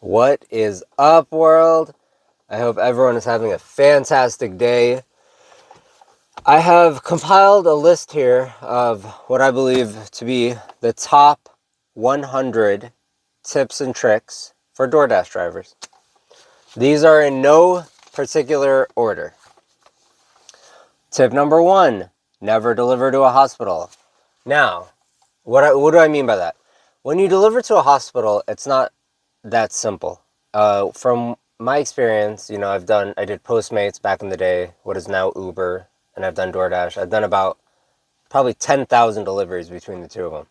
What is up, world? I hope everyone is having a fantastic day. I have compiled a list here of what I believe to be the top 100 tips and tricks for Doordash drivers. These are in no particular order. Tip number 1, never deliver to a hospital. Now, what do I mean by that? When you deliver to a hospital, it's not that simple. From my experience, I did Postmates back in the day, what is now Uber, and I've done Doordash. I've done about probably 10,000 deliveries between the two of them.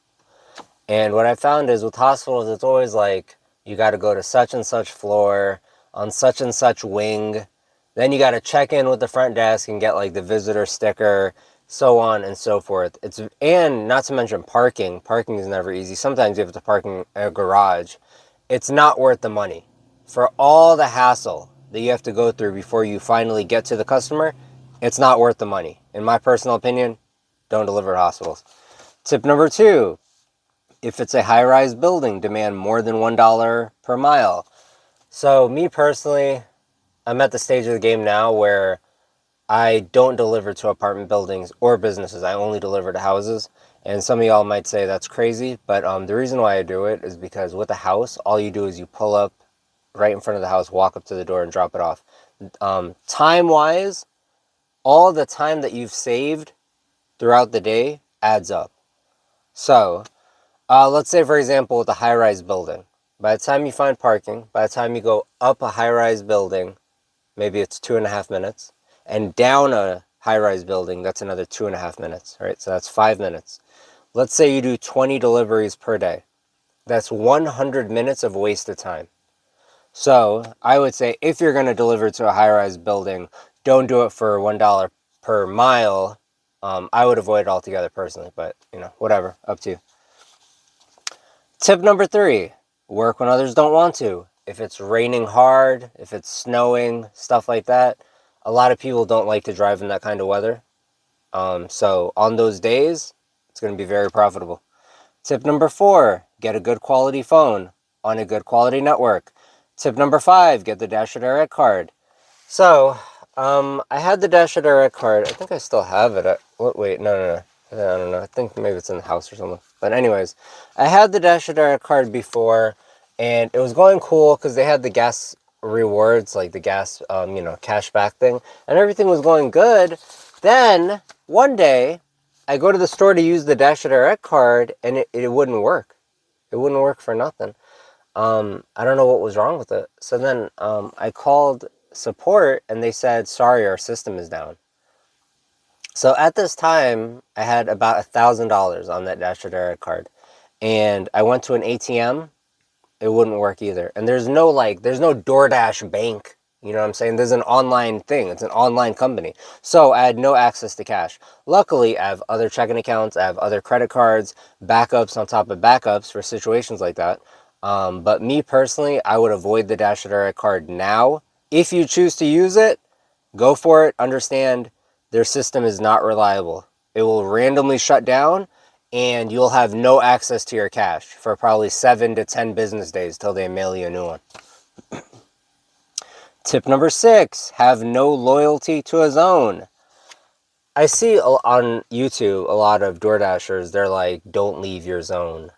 And what I found is with hospitals, it's always like, you got to go to such and such floor on such and such wing. Then you got to check in with the front desk and get like the visitor sticker, so on and so forth. And not to mention parking. Parking is never easy. Sometimes you have to park in a garage. It's not worth the money. For all the hassle that you have to go through before you finally get to the customer, it's not worth the money. In my personal opinion, don't deliver to hospitals. Tip number 2, if it's a high-rise building, demand more than $1 per mile. So me personally, I'm at the stage of the game now where I don't deliver to apartment buildings or businesses. I only deliver to houses. And some of y'all might say that's crazy, but the reason why I do it is because with a house, all you do is you pull up right in front of the house, walk up to the door, and drop it off. Time-wise, all the time that you've saved throughout the day adds up. So, let's say, for example, with a high-rise building, by the time you find parking, by the time you go up a high-rise building, maybe it's 2.5 minutes, and down a high-rise building, that's another 2.5 minutes, right? So that's 5 minutes. Let's say you do 20 deliveries per day. That's 100 minutes of wasted time. So I would say if you're going to deliver to a high-rise building, don't do it for $1 per mile. I would avoid it altogether personally, but whatever, up to you. Tip number 3, work when others don't want to. If it's raining hard, if it's snowing, stuff like that, a lot of people don't like to drive in that kind of weather. So on those days, it's going to be very profitable. Tip number 4, get a good quality phone on a good quality network. Tip number 5, get the Dash Direct card. So, I had the Dash Direct card. I think I still have it. Wait, no. I don't know. I think maybe it's in the house or something. But anyways, I had the Dash Direct card before, and it was going cool because they had the gas rewards, like the gas, cashback thing, and everything was going good. Then, one day, I go to the store to use the Dash Direct card, and it wouldn't work. It wouldn't work for nothing. I don't know what was wrong with it. So then I called support, and they said, sorry, our system is down. So at this time, I had about $1,000 on that Dash Direct card. And I went to an ATM. It wouldn't work either. And there's no Doordash bank. You know what I'm saying? There's an online thing. It's an online company. So I had no access to cash. Luckily, I have other checking accounts. I have other credit cards, backups on top of backups for situations like that. But me personally, I would avoid the Dash Direct card now. If you choose to use it, go for it. Understand their system is not reliable. It will randomly shut down, and you'll have no access to your cash for probably 7 to 10 business days till they mail you a new one. Tip number 6, have no loyalty to a zone. I see on YouTube a lot of DoorDashers, they're like, don't leave your zone.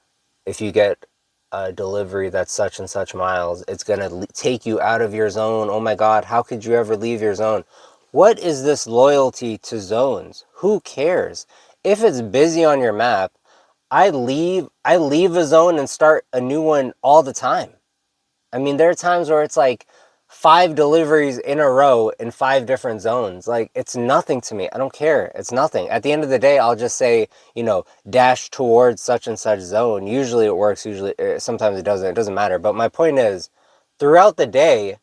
If you get a delivery that's such and such miles, it's going to take you out of your zone. Oh my God, how could you ever leave your zone? What is this loyalty to zones? Who cares? If it's busy on your map, I leave a zone and start a new one all the time. I mean, there are times where it's like 5 deliveries in a row in 5 different zones. Like, it's nothing to me. I don't care. It's nothing. At the end of the day, I'll just say, dash towards such and such zone. Usually it works. Sometimes it doesn't. It doesn't matter. But my point is, throughout the day,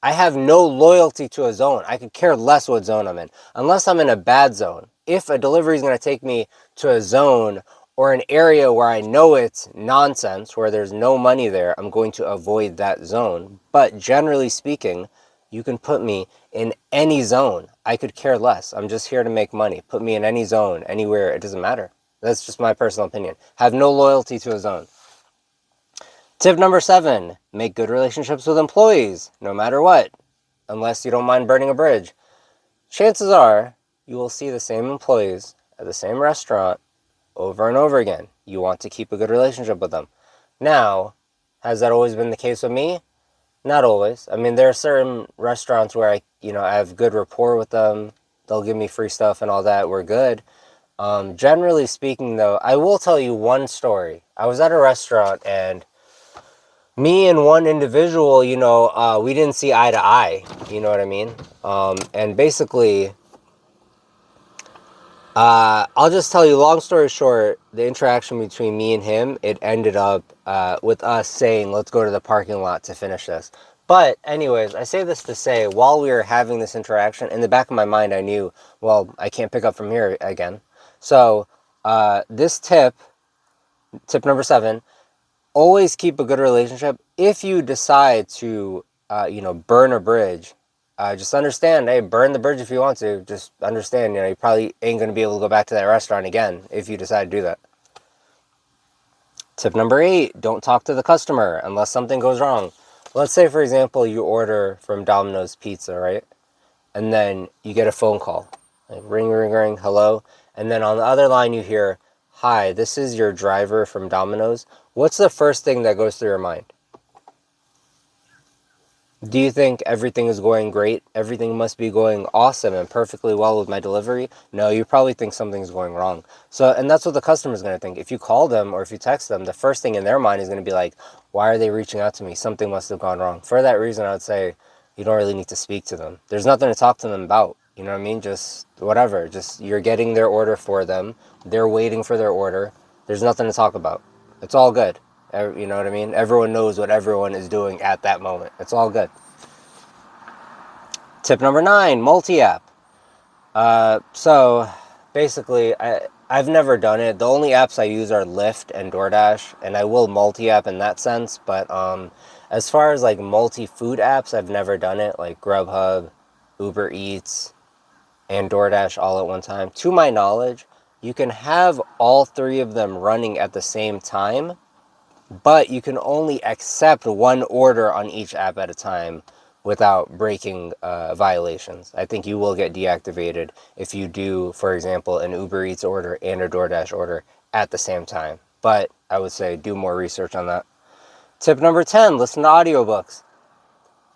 I have no loyalty to a zone. I could care less what zone I'm in, unless I'm in a bad zone. If a delivery is going to take me to a zone or an area where I know it's nonsense, where there's no money there, I'm going to avoid that zone. But generally speaking, you can put me in any zone. I could care less. I'm just here to make money. Put me in any zone, anywhere. It doesn't matter. That's just my personal opinion. Have no loyalty to a zone. Tip number 7, make good relationships with employees, no matter what, unless you don't mind burning a bridge. Chances are you will see the same employees at the same restaurant over and over again. You want to keep a good relationship with them. Now, has that always been the case with me? Not always. I mean, there are certain restaurants where I have good rapport with them. They'll give me free stuff and all that. We're good. Generally speaking, though, I will tell you one story. I was at a restaurant and me and one individual, we didn't see eye to eye. You know what I mean? And basically, I'll just tell you, long story short, the interaction between me and him, it ended up with us saying, let's go to the parking lot to finish this. But anyways, I say this to say, while we were having this interaction, in the back of my mind, I knew, well, I can't pick up from here again. So this tip number 7, always keep a good relationship. If you decide to, burn a bridge, just understand, hey, burn the bridge if you want to. Just understand, you probably ain't going to be able to go back to that restaurant again if you decide to do that. Tip number 8, don't talk to the customer unless something goes wrong. Let's say, for example, you order from Domino's Pizza, right? And then you get a phone call. Like, ring, ring, ring, hello. And then on the other line you hear, hi, this is your driver from Domino's. What's the first thing that goes through your mind? Do you think everything is going great? Everything must be going awesome and perfectly well with my delivery? No, you probably think something's going wrong. So, and that's what the customer's going to think. If you call them or if you text them, the first thing in their mind is going to be like, why are they reaching out to me? Something must have gone wrong. For that reason, I would say you don't really need to speak to them. There's nothing to talk to them about. You know what I mean? Just whatever. Just you're getting their order for them. They're waiting for their order. There's nothing to talk about. It's all good. You know what I mean? Everyone knows what everyone is doing at that moment. It's all good. Tip number 9, multi-app. So basically, I've never done it. The only apps I use are Lyft and Doordash, and I will multi-app in that sense. But as far as like multi-food apps, I've never done it, like Grubhub, Uber Eats, and Doordash all at one time. To my knowledge, you can have all 3 of them running at the same time, but you can only accept one order on each app at a time without breaking violations. I think you will get deactivated if you do, for example, an Uber Eats order and a DoorDash order at the same time. But I would say do more research on that. Tip number 10, listen to audiobooks.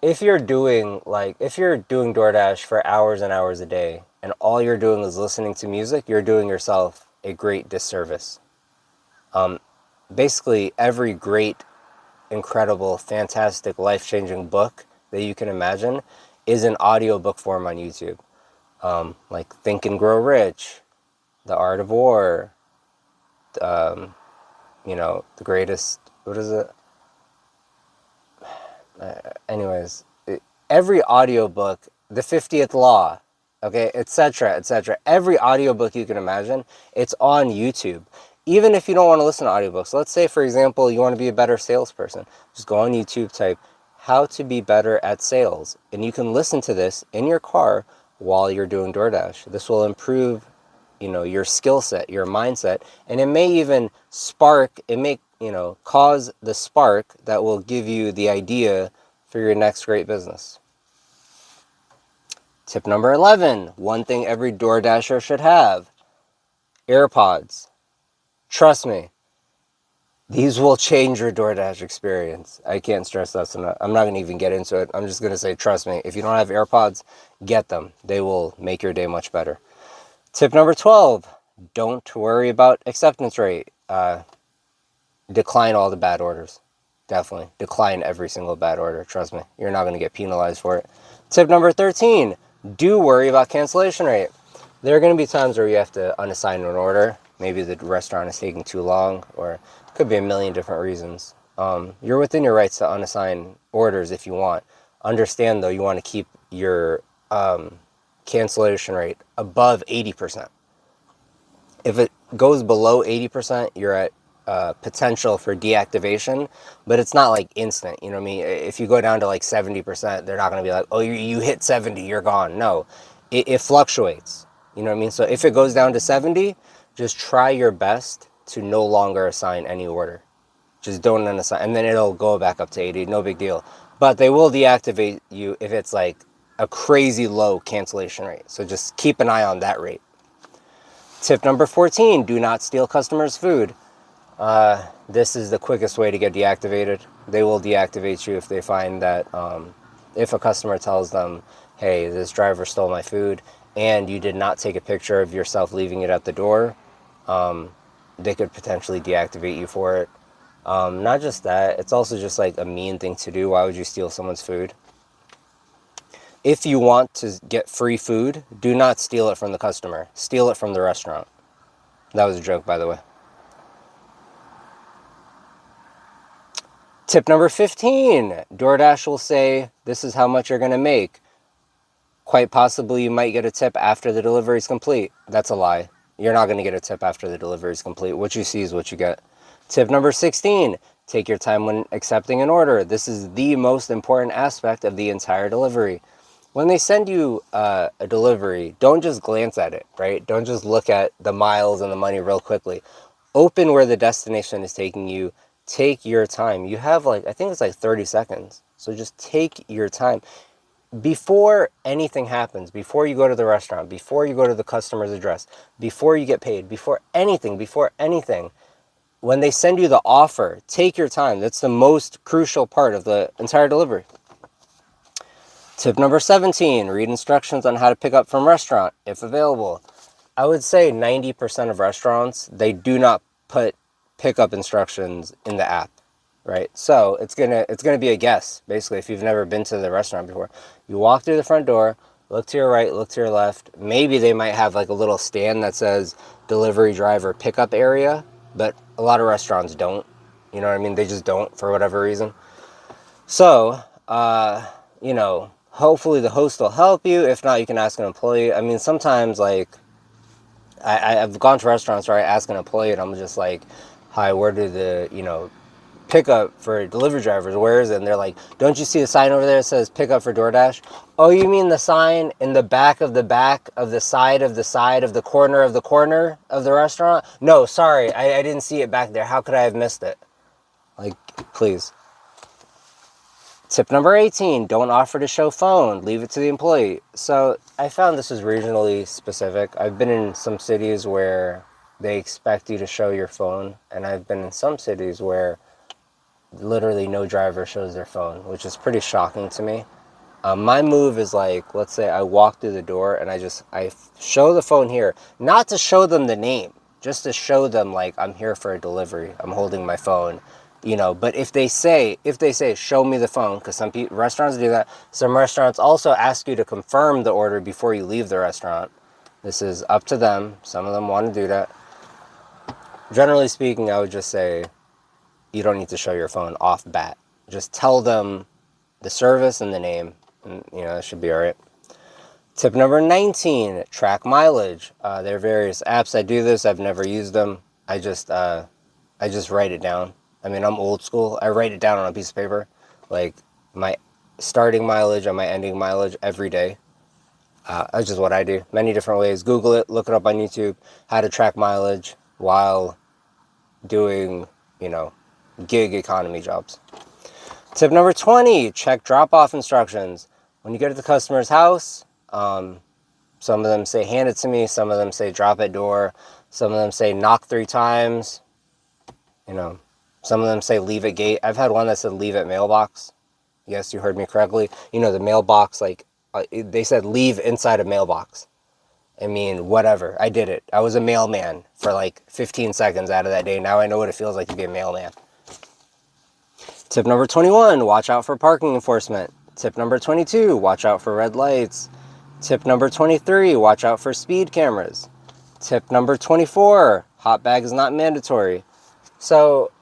If you're doing DoorDash for hours and hours a day and all you're doing is listening to music, you're doing yourself a great disservice. Basically, every great, incredible, fantastic, life-changing book that you can imagine is in audiobook form on YouTube. Like Think and Grow Rich, The Art of War, the greatest, what is it? Anyways, every audiobook, The 50th Law, okay, etc., etc. Every audiobook you can imagine, it's on YouTube. Even if you don't want to listen to audiobooks, let's say, for example, you want to be a better salesperson, just go on YouTube, type how to be better at sales, and you can listen to this in your car while you're doing DoorDash. This will improve, your skill set, your mindset, and it may even cause the spark that will give you the idea for your next great business. Tip number 11, one thing every DoorDasher should have: AirPods. Trust me, these will change your DoorDash experience. I can't stress that enough. I'm not going to even get into it. I'm just going to say, trust me, if you don't have AirPods, get them. They will make your day much better. Tip number 12, don't worry about acceptance rate. Decline all the bad orders. Definitely. Decline every single bad order. Trust me. You're not going to get penalized for it. Tip number 13, do worry about cancellation rate. There are going to be times where you have to unassign an order. Maybe the restaurant is taking too long, or it could be a million different reasons. You're within your rights to unassign orders if you want. Understand, though, you want to keep your cancellation rate above 80%. If it goes below 80%, you're at potential for deactivation, but it's not like instant. You know what I mean? If you go down to like 70%, they're not going to be like, oh, you hit 70, you're gone. No, it fluctuates. You know what I mean? So if it goes down to 70, just try your best to no longer assign any order. Just don't unassign, and then it'll go back up to 80. No big deal. But they will deactivate you if it's like a crazy low cancellation rate. So just keep an eye on that rate. Tip number 14, do not steal customers' food. This is the quickest way to get deactivated. They will deactivate you if they find that if a customer tells them, hey, this driver stole my food, and you did not take a picture of yourself leaving it at the door, they could potentially deactivate you for it. Not just that, it's also just like a mean thing to do. Why would you steal someone's food? If you want to get free food, do not steal it from the customer. Steal it from the restaurant. That was a joke, by the way. Tip number 15, DoorDash will say, this is how much you're going to make. Quite possibly you might get a tip after the delivery is complete. That's a lie. You're not going to get a tip after the delivery is complete. What you see is what you get. Tip number 16, take your time when accepting an order. This is the most important aspect of the entire delivery. When they send you a delivery, don't just glance at it, right? Don't just look at the miles and the money real quickly. Open where the destination is taking you. Take your time. You have I think it's like 30 seconds. So just take your time. Before anything happens, before you go to the restaurant, before you go to the customer's address, before you get paid, before anything, when they send you the offer, take your time. That's the most crucial part of the entire delivery. Tip number 17, read instructions on how to pick up from restaurant, if available. I would say 90% of restaurants, they do not put pickup instructions in the app, right? So it's gonna be a guess, basically, if you've never been to the restaurant before. You walk through the front door, look to your right, look to your left. Maybe they might have like a little stand that says delivery driver pickup area, but a lot of restaurants don't. You know what I mean? They just don't for whatever reason. So, hopefully the host will help you. If not, you can ask an employee. I mean, sometimes I've gone to restaurants where I ask an employee and I'm just like, hi, where do the, pickup for delivery drivers, where is it? And they're like, don't you see the sign over there that says pickup for DoorDash? Oh, you mean the sign in the back of the side of the corner of the restaurant? No, sorry, I didn't see it back there. How could I have missed it? Please. Tip number 18, don't offer to show phone. Leave it to the employee. So I found this is regionally specific. I've been in some cities where they expect you to show your phone, and I've been in some cities where literally no driver shows their phone, which is pretty shocking to me. My move is let's say I walk through the door and I show the phone here, not to show them the name, just to show them I'm here for a delivery. I'm holding my phone, but if they say, show me the phone, because some restaurants do that. Some restaurants also ask you to confirm the order before you leave the restaurant. This is up to them. Some of them want to do that. Generally speaking, I would just say, you don't need to show your phone off bat. Just tell them the service and the name, and that should be all right. Tip number 19, track mileage. There are various apps that do this. I've never used them. I just write it down. I mean, I'm old school. I write it down on a piece of paper, my starting mileage and my ending mileage every day. That's just what I do. Many different ways. Google it, look it up on YouTube, how to track mileage while doing, gig economy jobs. Tip number 20, check drop-off instructions. When you get to the customer's house, some of them say hand it to me, some of them say drop at door, some of them say knock 3 times, some of them say leave at gate. I've had one that said leave at mailbox. Yes, you heard me correctly. The mailbox, they said leave inside a mailbox. I mean, whatever. I did it. I was a mailman for 15 seconds out of that day. Now I know what it feels like to be a mailman. Tip number 21, watch out for parking enforcement. Tip number 22, watch out for red lights. Tip number 23, watch out for speed cameras. Tip number 24, hot bag is not mandatory. So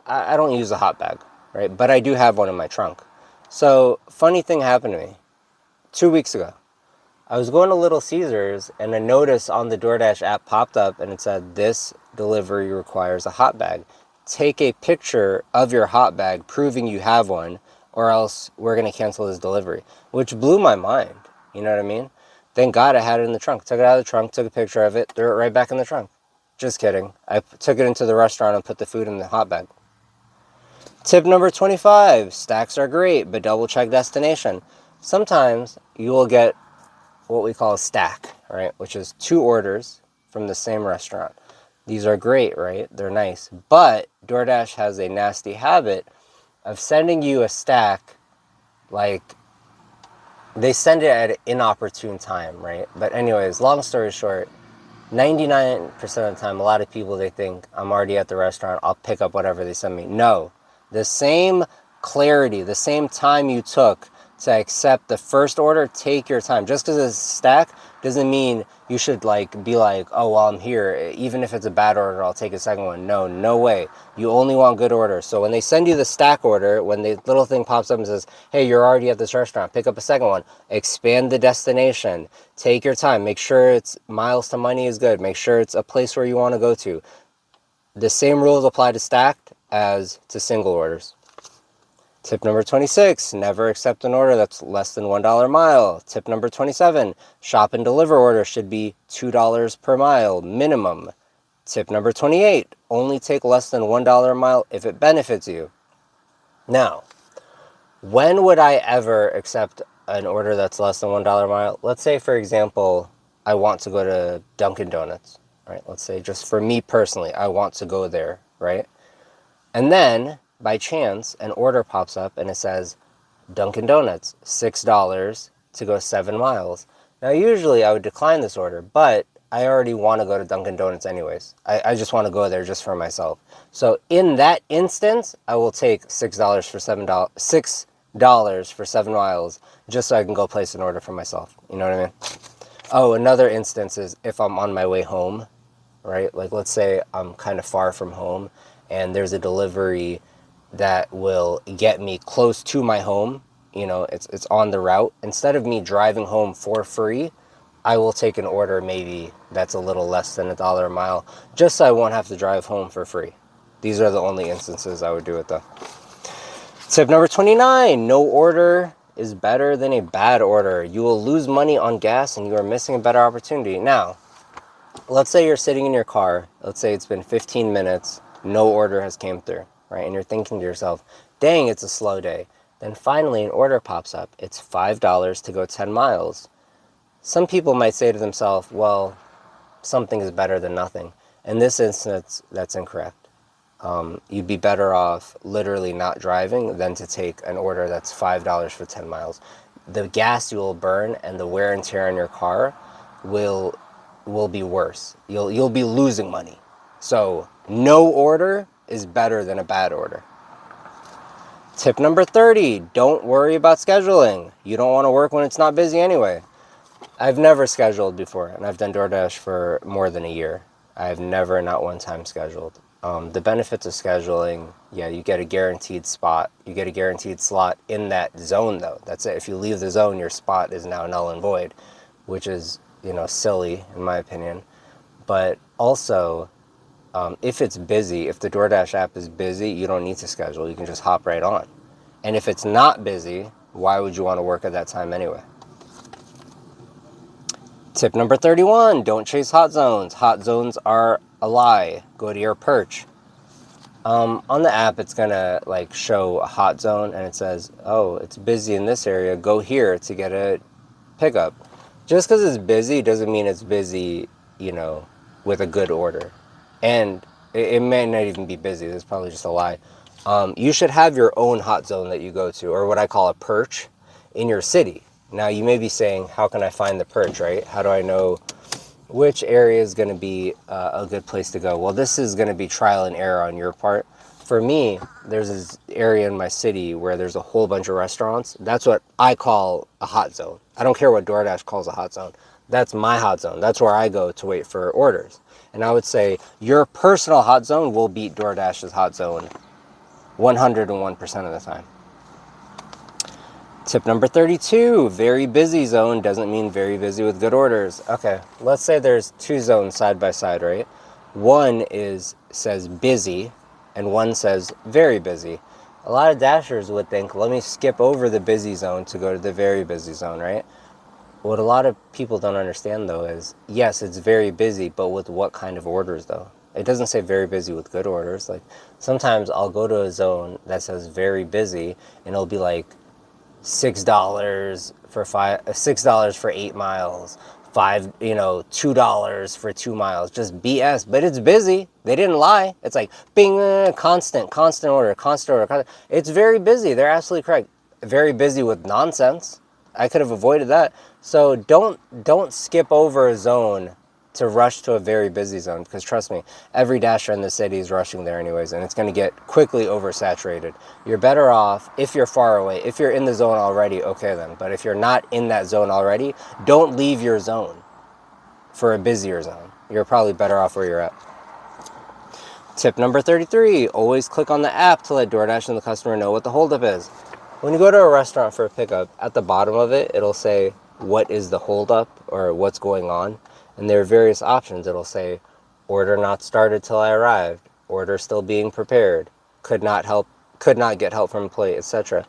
I don't use a hot bag, right? But I do have one in my trunk. So funny thing happened to me 2 weeks ago. I was going to Little Caesars and a notice on the DoorDash app popped up and it said, this delivery requires a hot bag. Take a picture of your hot bag proving you have one, or else we're going to cancel this delivery, which blew my mind. You know what I mean? Thank God I had it in the trunk. Took it out of the trunk, took a picture of it, threw it right back in the trunk. Just kidding. I took it into the restaurant and put the food in the hot bag. Tip number 25, stacks are great, but double check destination. Sometimes you will get what we call a stack, right? Which is 2 orders from the same restaurant. These are great, right? They're nice. But DoorDash has a nasty habit of sending you a stack, like, they send it at an inopportune time, right? But anyways, long story short, 99% of the time, a lot of people, they think, I'm already at the restaurant, I'll pick up whatever they send me. No. The same clarity, the same time you took to accept the first order, take your time. Just because it's a stack doesn't mean you should be like, oh, well, I'm here. Even if it's a bad order, I'll take a second one. No, no way. You only want good orders. So when they send you the stack order, when the little thing pops up and says, hey, you're already at this restaurant, pick up a second one, expand the destination, take your time, make sure it's miles to money is good, make sure it's a place where you want to go to. The same rules apply to stacked as to single orders. Tip number 26, never accept an order that's less than $1 a mile. Tip number 27, shop and deliver order should be $2 per mile minimum. Tip number 28, only take less than $1 a mile if it benefits you. Now, when would I ever accept an order that's less than $1 a mile? Let's say, for example, I want to go to Dunkin' Donuts, right? Let's say just for me personally, I want to go there, right? And then, by chance, an order pops up and it says, Dunkin' Donuts, $6 to go 7 miles. Now, usually I would decline this order, but I already want to go to Dunkin' Donuts anyways. I just want to go there just for myself. So in that instance, I will take $6 for $6 for 7 miles just so I can go place an order for myself. You know what I mean? Oh, another instance is if I'm on my way home, right? Like, let's say I'm kind of far from home and there's a delivery that will get me close to my home. You know, it's on the route. Instead of me driving home for free, I will take an order maybe that's a little less than $1 a mile, just so I won't have to drive home for free. These are the only instances I would do it though. Tip number 29, no order is better than a bad order. You will lose money on gas and you are missing a better opportunity. Now, let's say you're sitting in your car. Let's say it's been 15 minutes, no order has came through, right? And you're thinking to yourself, dang, it's a slow day. Then finally an order pops up. It's $5 to go 10 miles. Some people might say to themselves, well, something is better than nothing. In this instance, that's incorrect. You'd be better off literally not driving than to take an order that's $5 for 10 miles. The gas you will burn and the wear and tear on your car will be worse. You'll be losing money. So no order is better than a bad order. Tip number 30, don't worry about scheduling. You don't want to work when it's not busy anyway. I've never scheduled before, and I've done DoorDash for more than a year. I've never, not one time, scheduled. The benefits of scheduling, yeah, you get a guaranteed spot. You get a guaranteed slot in that zone, though. That's it. If you leave the zone, your spot is now null and void, which is, silly, in my opinion. But also, if it's busy, if the DoorDash app is busy, you don't need to schedule. You can just hop right on. And if it's not busy, why would you want to work at that time anyway? Tip number 31, don't chase hot zones. Hot zones are a lie. Go to your perch. On the app, it's going to show a hot zone and it says, oh, it's busy in this area. Go here to get a pickup. Just because it's busy doesn't mean it's busy, with a good order. And it may not even be busy. It's probably just a lie. You should have your own hot zone that you go to, or what I call a perch, in your city. Now, you may be saying, how can I find the perch, right? How do I know which area is going to be a good place to go? Well, this is going to be trial and error on your part. For me, there's this area in my city where there's a whole bunch of restaurants. That's what I call a hot zone. I don't care what DoorDash calls a hot zone. That's my hot zone. That's where I go to wait for orders. And I would say your personal hot zone will beat DoorDash's hot zone 101% of the time. Tip number 32, very busy zone doesn't mean very busy with good orders. Okay, let's say there's 2 zones side by side, right? One says busy and one says very busy. A lot of Dashers would think, let me skip over the busy zone to go to the very busy zone, right? What a lot of people don't understand though is, yes, it's very busy, but with what kind of orders though? It doesn't say very busy with good orders. Like sometimes I'll go to a zone that says very busy and it'll be like $6 for $6 for 8 miles, $2 for 2 miles, just BS. But it's busy. They didn't lie. It's like bing, constant order, constant order. It's very busy. They're absolutely correct. Very busy with nonsense. I could have avoided that. So don't skip over a zone to rush to a very busy zone, because trust me, every dasher in the city is rushing there anyways, and it's going to get quickly oversaturated. You're better off if you're far away. If you're in the zone already, okay then. But if you're not in that zone already, don't leave your zone for a busier zone. You're probably better off where you're at. Tip number 33, always click on the app to let DoorDash and the customer know what the holdup is. When you go to a restaurant for a pickup, at the bottom of it, it'll say what is the holdup or what's going on. And there are various options. It'll say order not started till I arrived, order still being prepared, could not get help from employee, etc.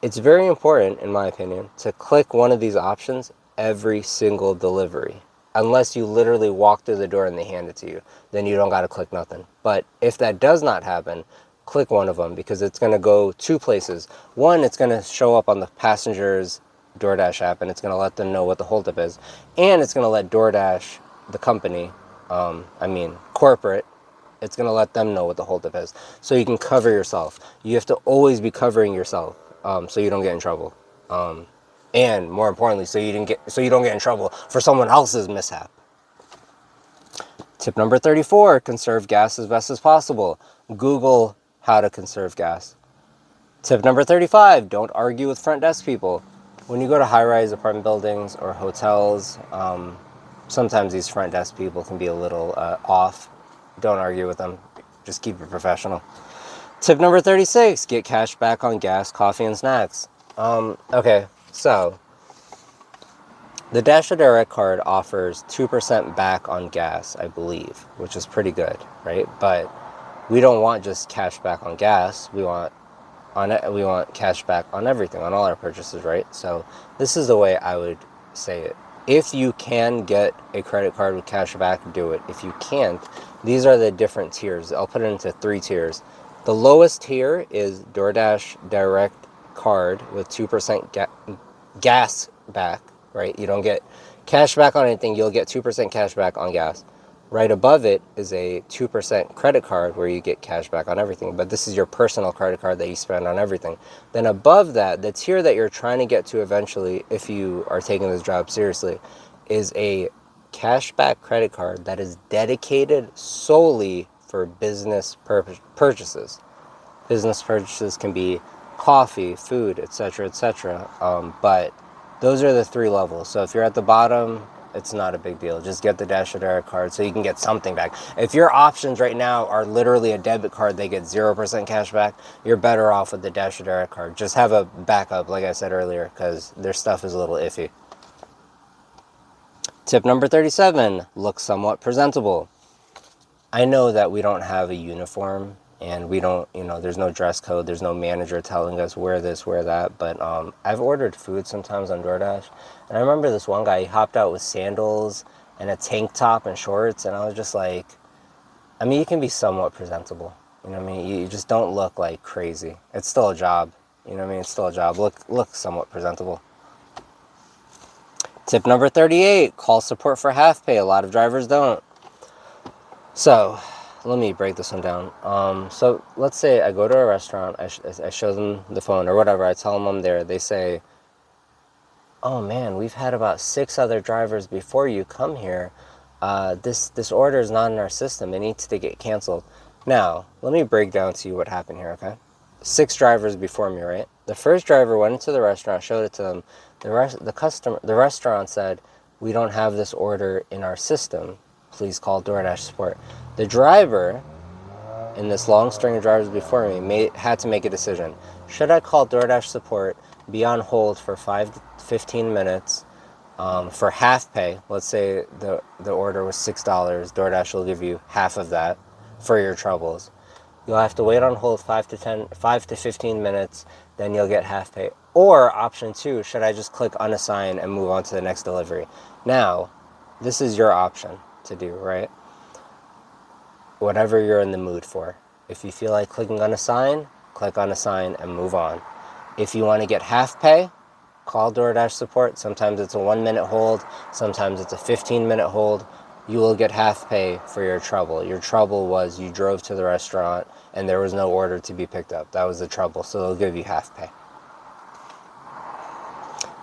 It's very important, in my opinion, to click one of these options every single delivery. Unless you literally walk through the door and they hand it to you, then you don't got to click nothing. But if that does not happen, click one of them, because it's going to go two places. One, it's going to show up on the passenger's DoorDash app and it's going to let them know what the holdup is. And it's going to let DoorDash, the company, corporate, it's going to let them know what the holdup is. So you can cover yourself. You have to always be covering yourself so you don't get in trouble. And more importantly, so you don't get in trouble for someone else's mishap. Tip number 34, conserve gas as best as possible. Google how to conserve gas. Tip number 35, don't argue with front desk people. When you go to high-rise apartment buildings or hotels, sometimes these front desk people can be a little off. Don't argue with them. Just keep it professional. Tip number 36, get cash back on gas, coffee, and snacks. Okay, so the Dasher Direct card offers 2% back on gas, I believe, which is pretty good, right? But we don't want just cash back on gas. We want cash back on everything, on all our purchases, right? So this is the way I would say it. If you can get a credit card with cash back, do it. If you can't, these are the different tiers. I'll put it into 3 tiers. The lowest tier is DoorDash Direct card with 2% gas back, right? You don't get cash back on anything. You'll get 2% cash back on gas. Right above it is a 2% credit card where you get cash back on everything. But this is your personal credit card that you spend on everything. Then above that, the tier that you're trying to get to eventually, if you are taking this job seriously, is a cashback credit card that is dedicated solely for business purchases. Business purchases can be coffee, food, etc., etc. But those are the 3 levels. So if you're at the bottom, it's not a big deal. Just get the Dasher Direct card so you can get something back. If your options right now are literally a debit card, they get 0% cash back, you're better off with the Dasher Direct card. Just have a backup, like I said earlier, because their stuff is a little iffy. Tip number 37, look somewhat presentable. I know that we don't have a uniform and we don't, there's no dress code, there's no manager telling us wear this, wear that, but I've ordered food sometimes on DoorDash, and I remember this one guy, he hopped out with sandals and a tank top and shorts, and I was just like, you can be somewhat presentable, you just don't look like crazy. It's still a job, it's still a job. Look somewhat presentable. Tip number 38, call support for half pay. A lot of drivers don't. So let me break this one down. So let's say I go to a restaurant, I show them the phone or whatever, I tell them I'm there. They say, oh man, we've had about 6 other drivers before you come here. This order is not in our system. It needs to get canceled. Now, let me break down to you what happened here, okay? 6 drivers before me, right? The first driver went into the restaurant, showed it to them. The restaurant said, we don't have this order in our system. Please call DoorDash support. The driver, in this long string of drivers before me, had to make a decision. Should I call DoorDash support, be on hold for 5 to 15 minutes for half pay? Let's say the order was $6. DoorDash will give you half of that for your troubles. You'll have to wait on hold 5 to 15 minutes, then you'll get half pay. Or option 2, should I just click unassign and move on to the next delivery? Now, this is your option to do, right? whatever you're in the mood for. If you feel like clicking on a sign, click on a sign and move on. If you want to get half pay, call DoorDash support. Sometimes it's a 1-minute hold, sometimes it's a 15-minute hold. You will get half pay for your trouble. Your trouble was you drove to the restaurant and there was no order to be picked up. That was the trouble, so they'll give you half pay.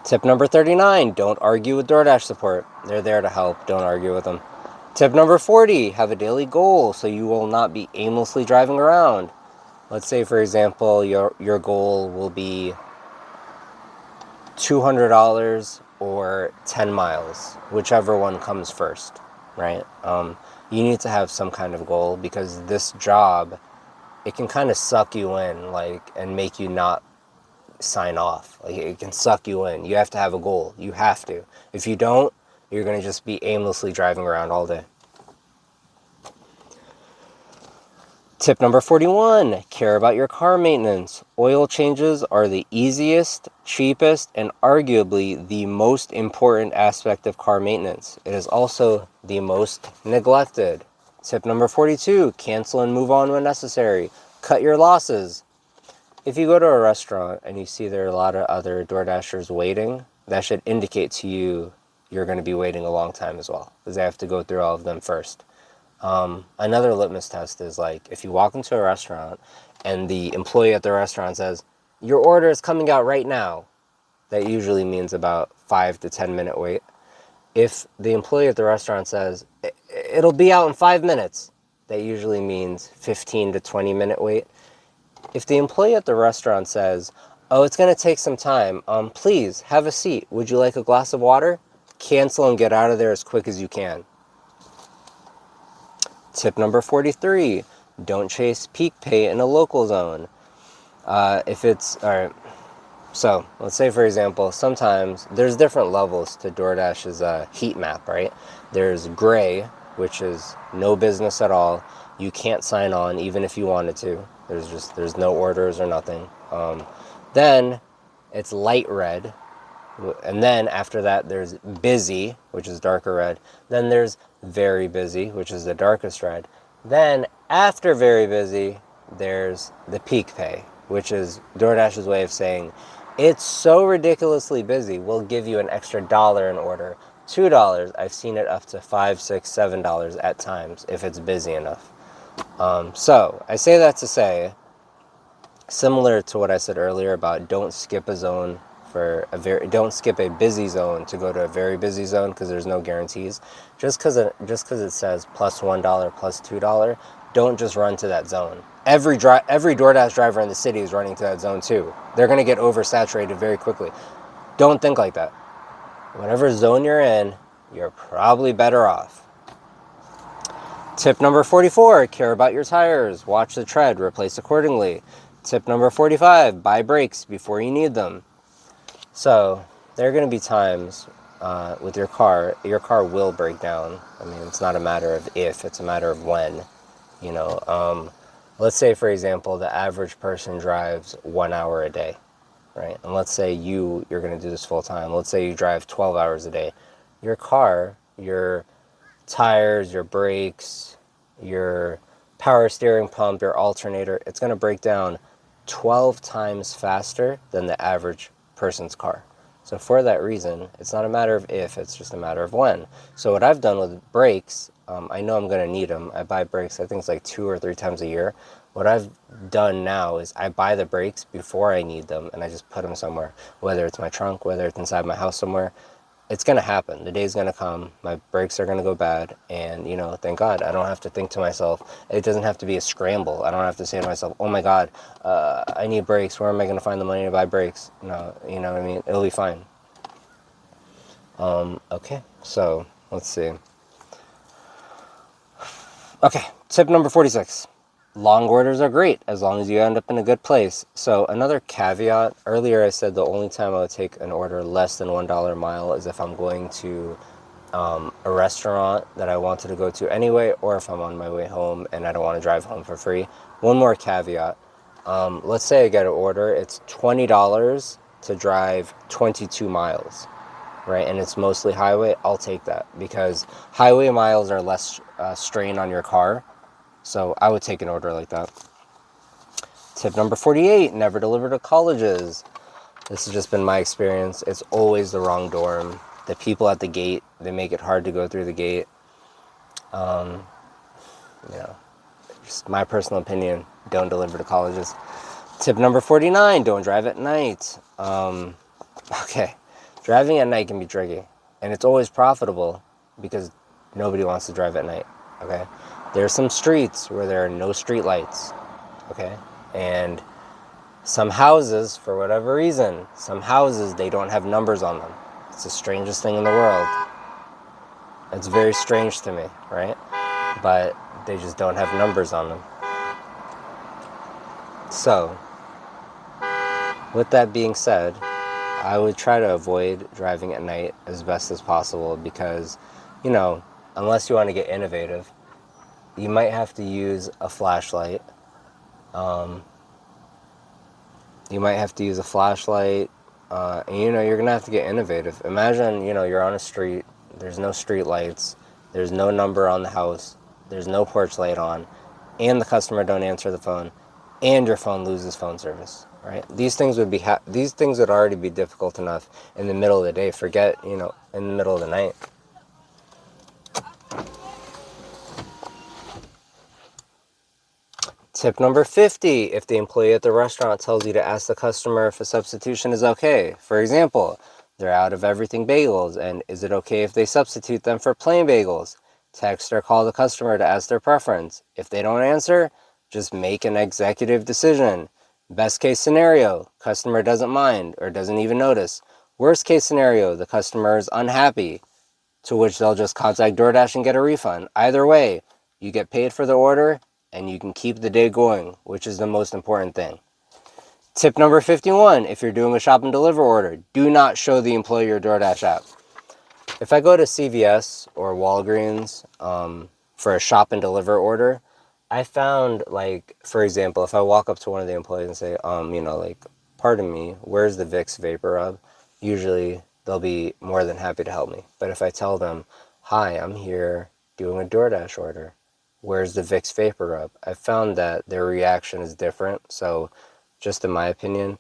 Tip number 39, don't argue with DoorDash support. They're there to help, don't argue with them. Tip number 40, have a daily goal so you will not be aimlessly driving around. Let's say, for example, your goal will be $200 or 10 miles, whichever one comes first, right? You need to have some kind of goal, because this job, it can kind of suck you in, like, and make you not sign off. Like, it can suck you in. You have to have a goal. You have to. If you don't, you're going to just be aimlessly driving around all day. Tip number 41, care about your car maintenance. Oil changes are the easiest, cheapest, and arguably the most important aspect of car maintenance. It is also the most neglected. Tip number 42, cancel and move on when necessary. Cut your losses. If you go to a restaurant and you see there are a lot of other DoorDashers waiting, that should indicate to you you're going to be waiting a long time as well, because they have to go through all of them first. Another litmus test is, like, if you walk into a restaurant and the employee at the restaurant says, your order is coming out right now, that usually means about 5 to 10 minute wait. If the employee at the restaurant says, it'll be out in 5 minutes, that usually means 15 to 20 minute wait. If the employee at the restaurant says, oh, it's going to take some time, please have a seat, would you like a glass of water? Cancel and get out of there as quick as you can. Tip number 43, don't chase peak pay in a local zone. If it's, all right, so let's say, for example, sometimes there's different levels to DoorDash's heat map, right? There's gray, which is no business at all. You can't sign on even if you wanted to. There's no orders or nothing. Then it's light red. And then after that, there's busy, which is darker red. Then there's very busy, which is the darkest red. Then after very busy, there's the peak pay, which is DoorDash's way of saying, it's so ridiculously busy, we'll give you an extra $1 an order. $2, I've seen it up to $5, $6, $7 at times if it's busy enough. So I say that to say, similar to what I said earlier about don't skip a zone don't skip a busy zone to go to a very busy zone, because there's no guarantees. Just because it says plus $1, plus $2, don't just run to that zone. Every DoorDash driver in the city is running to that zone too. They're going to get oversaturated very quickly. Don't think like that. Whatever zone you're in, you're probably better off. Tip number 44, care about your tires. Watch the tread, replace accordingly. Tip number 45, buy brakes before you need them. So there are going to be times with your car will break down. I mean, it's not a matter of if, it's a matter of when. You know, let's say, for example, the average person drives 1 hour a day, right? And let's say you're going to do this full time. Let's say you drive 12 hours a day. Your car, your tires, your brakes, your power steering pump, your alternator, it's going to break down 12 times faster than the average person's car. So for that reason, it's not a matter of if, it's just a matter of when. So what I've done with brakes, I know I'm going to need them. I buy brakes, I think it's like 2 or 3 times a year. What I've done now is I buy the brakes before I need them, and I just put them somewhere, whether it's my trunk, whether it's inside my house somewhere. It's going to happen. The day's going to come. My brakes are going to go bad. And, you know, thank God, I don't have to think to myself. It doesn't have to be a scramble. I don't have to say to myself, oh my God, I need brakes. Where am I going to find the money to buy brakes? No, you know what I mean? It'll be fine. Okay, so let's see. Okay, tip number 46. Long orders are great as long as you end up in a good place. So another caveat, earlier I said the only time I would take an order less than $1 a mile is if I'm going to a restaurant that I wanted to go to anyway, or if I'm on my way home and I don't want to drive home for free. One more caveat. Let's say I get an order, it's $20 to drive 22 miles, right? And it's mostly highway. I'll take that because highway miles are less strain on your car. So I would take an order like that. Tip number 48, never deliver to colleges. This has just been my experience. It's always the wrong dorm. The people at the gate, they make it hard to go through the gate. You know, just my personal opinion, don't deliver to colleges. Tip number 49, don't drive at night. Okay, driving at night can be tricky, and it's always profitable because nobody wants to drive at night, okay? There are some streets where there are no street lights, okay? And some houses, for whatever reason, some houses, they don't have numbers on them. It's the strangest thing in the world. It's very strange to me, right? But they just don't have numbers on them. So, with that being said, I would try to avoid driving at night as best as possible because, you know, unless you want to get innovative, you might have to use a flashlight. You might have to use a flashlight, and, you know, you're going to have to get innovative. Imagine, you know, you're on a street, there's no street lights, there's no number on the house, there's no porch light on, and the customer don't answer the phone, and your phone loses phone service, right? These things would be these things would already be difficult enough in the middle of the day. Forget, you know, in the middle of the night. Tip number 50, if the employee at the restaurant tells you to ask the customer if a substitution is okay. For example, they're out of everything bagels, and is it okay if they substitute them for plain bagels? Text or call the customer to ask their preference. If they don't answer, just make an executive decision. Best case scenario, customer doesn't mind or doesn't even notice. Worst case scenario, the customer is unhappy, to which they'll just contact Doordash and get a refund. Either way, you get paid for the order and you can keep the day going, which is the most important thing. Tip number 51, if you're doing a shop and deliver order, do not show the employee your Doordash app. If I go to CVS or Walgreens for a shop and deliver order, I found, like, for example, if I walk up to one of the employees and say, you know, like, pardon me, where's the Vicks Vapor Rub? Usually they'll be more than happy to help me. But if I tell them, hi, I'm here doing a Doordash order, where's the Vicks Vapor Rub? I found that their reaction is different. So just in my opinion,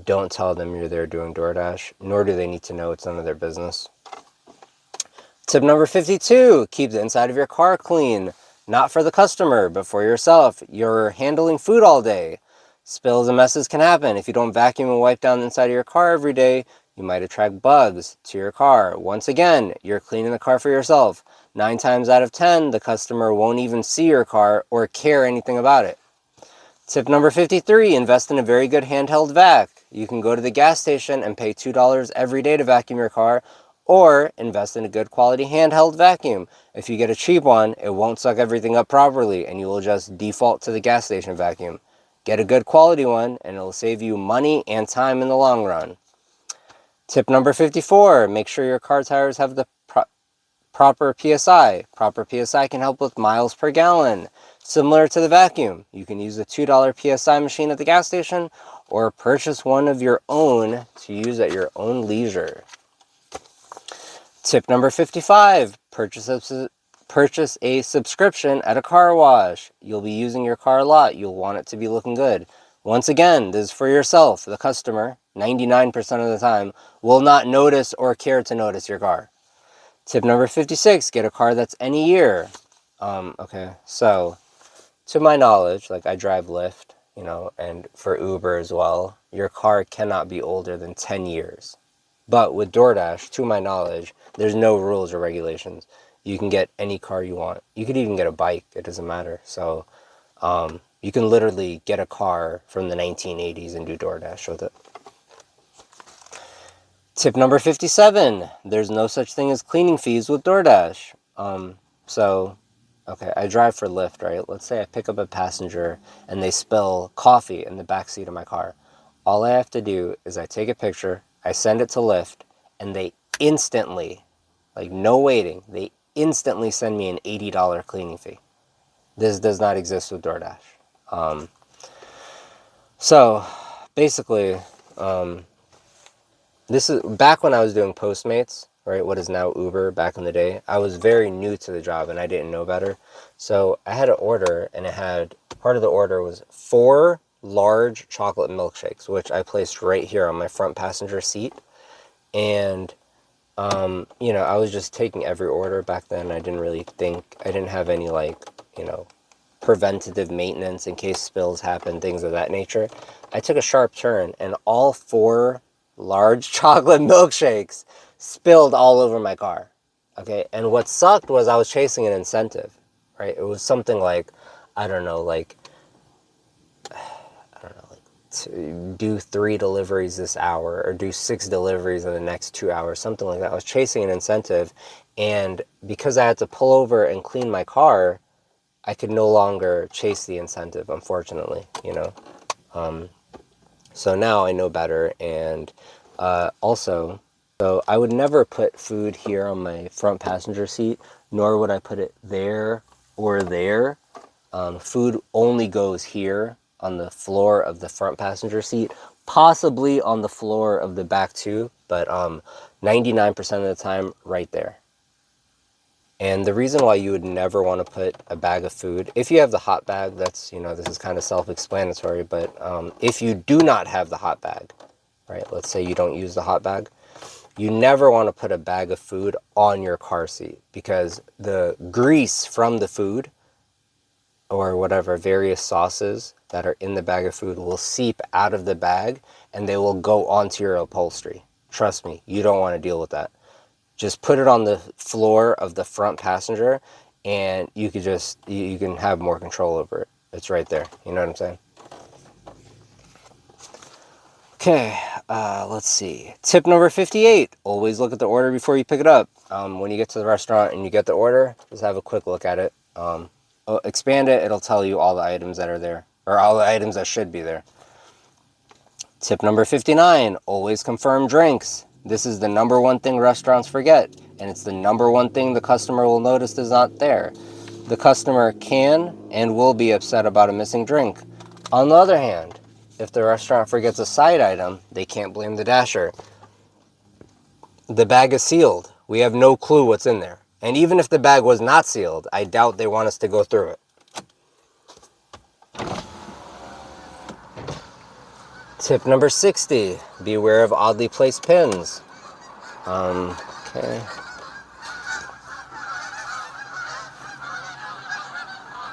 don't tell them you're there doing Doordash, nor do they need to know. It's none of their business. Tip number 52, keep the inside of your car clean. Not for the customer, but for yourself. You're handling food all day. Spills and messes can happen. If you don't vacuum and wipe down the inside of your car every day, you might attract bugs to your car. Once again, you're cleaning the car for yourself. 9 times out of 10, the customer won't even see your car or care anything about it. Tip number 53, invest in a very good handheld vac. You can go to the gas station and pay $2 every day to vacuum your car, or invest in a good quality handheld vacuum. If you get a cheap one, it won't suck everything up properly and you will just default to the gas station vacuum. Get a good quality one and it'll save you money and time in the long run. Tip number 54, make sure your car tires have the proper PSI. Proper PSI can help with miles per gallon. Similar to the vacuum, you can use a $2 PSI machine at the gas station or purchase one of your own to use at your own leisure. Tip number 55, purchase a subscription at a car wash. You'll be using your car a lot. You'll want it to be looking good. Once again, this is for yourself. The customer, 99% of the time, will not notice or care to notice your car. Tip number 56, get a car that's any year. Okay, so to my knowledge, like, I drive Lyft, you know, and for Uber as well, your car cannot be older than 10 years. But with Doordash, to my knowledge, there's no rules or regulations. You can get any car you want. You could even get a bike. It doesn't matter. So you can literally get a car from the 1980s and do Doordash with it. Tip number 57, there's no such thing as cleaning fees with Doordash. Okay, I drive for Lyft, right? Let's say I pick up a passenger and they spill coffee in the back seat of my car. All I have to do is I take a picture, I send it to Lyft, and they instantly, like, no waiting, they instantly send me an $80 cleaning fee. This does not exist with Doordash. So basically, this is back when I was doing Postmates. right? What is now Uber back in the day. I was very new to the job and I didn't know better. So I had an order, and it had, part of the order was 4 large chocolate milkshakes, which I placed right here on my front passenger seat. And, you know, I was just taking every order back then. I didn't have any, like, you know, preventative maintenance in case spills happen, things of that nature. I took a sharp turn and all 4 large chocolate milkshakes spilled all over my car. Okay, and what sucked was I was chasing an incentive, right? It was something like, I don't know, like to do 3 deliveries this hour or do 6 deliveries in the next 2 hours, something like that. I was chasing an incentive, and because I had to pull over and clean my car, I could no longer chase the incentive, unfortunately, you know. So now I know better, and also, so I would never put food here on my front passenger seat, nor would I put it there or there. Food only goes here on the floor of the front passenger seat, possibly on the floor of the back too, but 99% of the time right there. And the reason why you would never want to put a bag of food, if you have the hot bag, that's, you know, this is kind of self-explanatory, but if you do not have the hot bag, right, let's say you don't use the hot bag, you never want to put a bag of food on your car seat, because the grease from the food or whatever various sauces that are in the bag of food will seep out of the bag and they will go onto your upholstery. Trust me, you don't want to deal with that. Just put it on the floor of the front passenger, and you can have more control over it. It's right there. You know what I'm saying? Okay, let's see. Tip number 58. Always look at the order before you pick it up. When you get to the restaurant and you get the order, just have a quick look at it. Expand it. It'll tell you all the items that are there, or all the items that should be there. Tip number 59. Always confirm drinks. This is the number one thing restaurants forget, and it's the number one thing the customer will notice is not there. The customer can and will be upset about a missing drink. On the other hand, if the restaurant forgets a side item, they can't blame the dasher. The bag is sealed. We have no clue what's in there. And even if the bag was not sealed, I doubt they want us to go through it. Tip number 60, beware of oddly placed pins. Okay.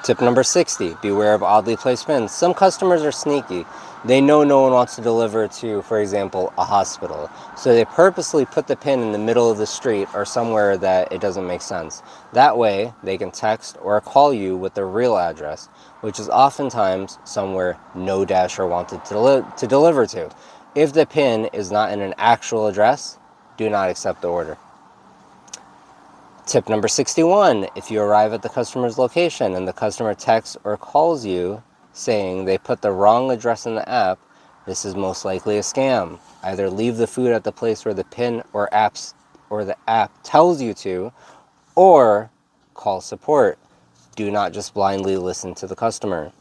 Tip number 60, beware of oddly placed pins. Some customers are sneaky. They know no one wants to deliver to, for example, a hospital. So they purposely put the pin in the middle of the street or somewhere that it doesn't make sense. That way, they can text or call you with their real address, which is oftentimes somewhere no dasher wanted to deliver to. If the pin is not in an actual address, do not accept the order. Tip number 61, if you arrive at the customer's location and the customer texts or calls you saying they put the wrong address in the app, this is most likely a scam. Either leave the food at the place where the pin or the app tells you to, or call support. Do not just blindly listen to the customer.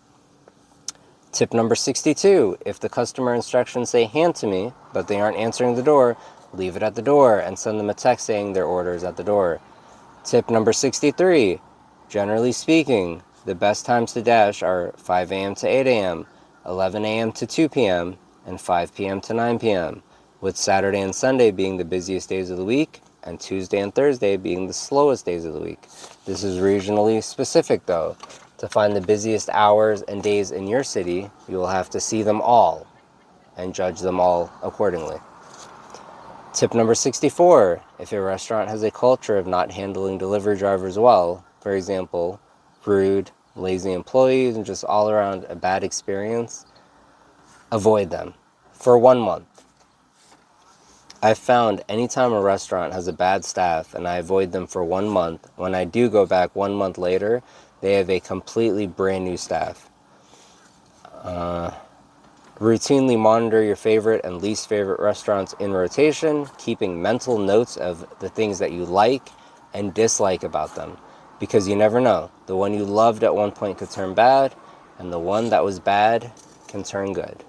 Tip number 62, if the customer instructions say hand to me, but they aren't answering the door, leave it at the door and send them a text saying their order is at the door. Tip number 63, generally speaking, the best times to dash are 5 a.m. to 8 a.m., 11 a.m. to 2 p.m., and 5 p.m. to 9 p.m., with Saturday and Sunday being the busiest days of the week, and Tuesday and Thursday being the slowest days of the week. This is regionally specific, though. To find the busiest hours and days in your city, you will have to see them all and judge them all accordingly. Tip number 64, if a restaurant has a culture of not handling delivery drivers well, for example, rude, lazy employees, and just all around a bad experience, avoid them for 1 month. I've found anytime a restaurant has a bad staff and I avoid them for 1 month, when I do go back 1 month later, they have a completely brand new staff. Routinely monitor your favorite and least favorite restaurants in rotation, keeping mental notes of the things that you like and dislike about them. Because you never know. The one you loved at one point could turn bad, and the one that was bad can turn good.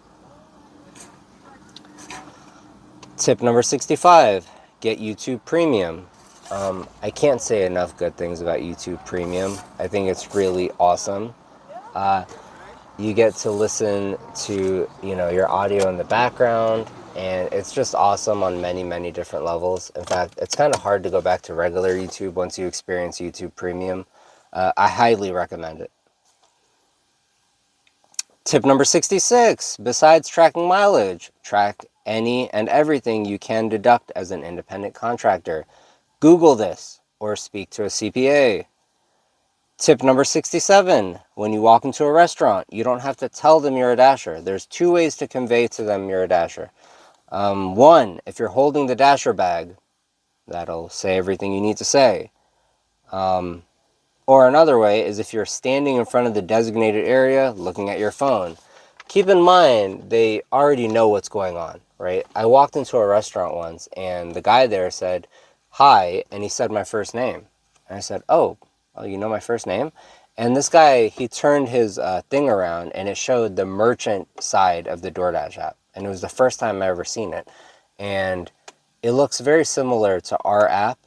Tip number 65. get YouTube Premium. I can't say enough good things about YouTube Premium. I think it's really awesome. You get to listen to, your audio in the background, and it's just awesome on many, many different levels. In fact, it's kind of hard to go back to regular YouTube once you experience YouTube Premium. I highly recommend it. Tip number 66, besides tracking mileage, track any and everything you can deduct as an independent contractor. Google this or speak to a CPA. Tip number 67, when you walk into a restaurant, you don't have to tell them you're a Dasher. There's two ways to convey to them you're a Dasher. One, if you're holding the Dasher bag, that'll say everything you need to say. Or another way is if you're standing in front of the designated area looking at your phone. Keep in mind, they already know what's going on, right? I walked into a restaurant once and the guy there said, "Hi," and he said my first name. And I said, oh, you know my first name? And this guy, he turned his thing around and it showed the merchant side of the Doordash app. And it was the first time I ever seen it. And it looks very similar to our app.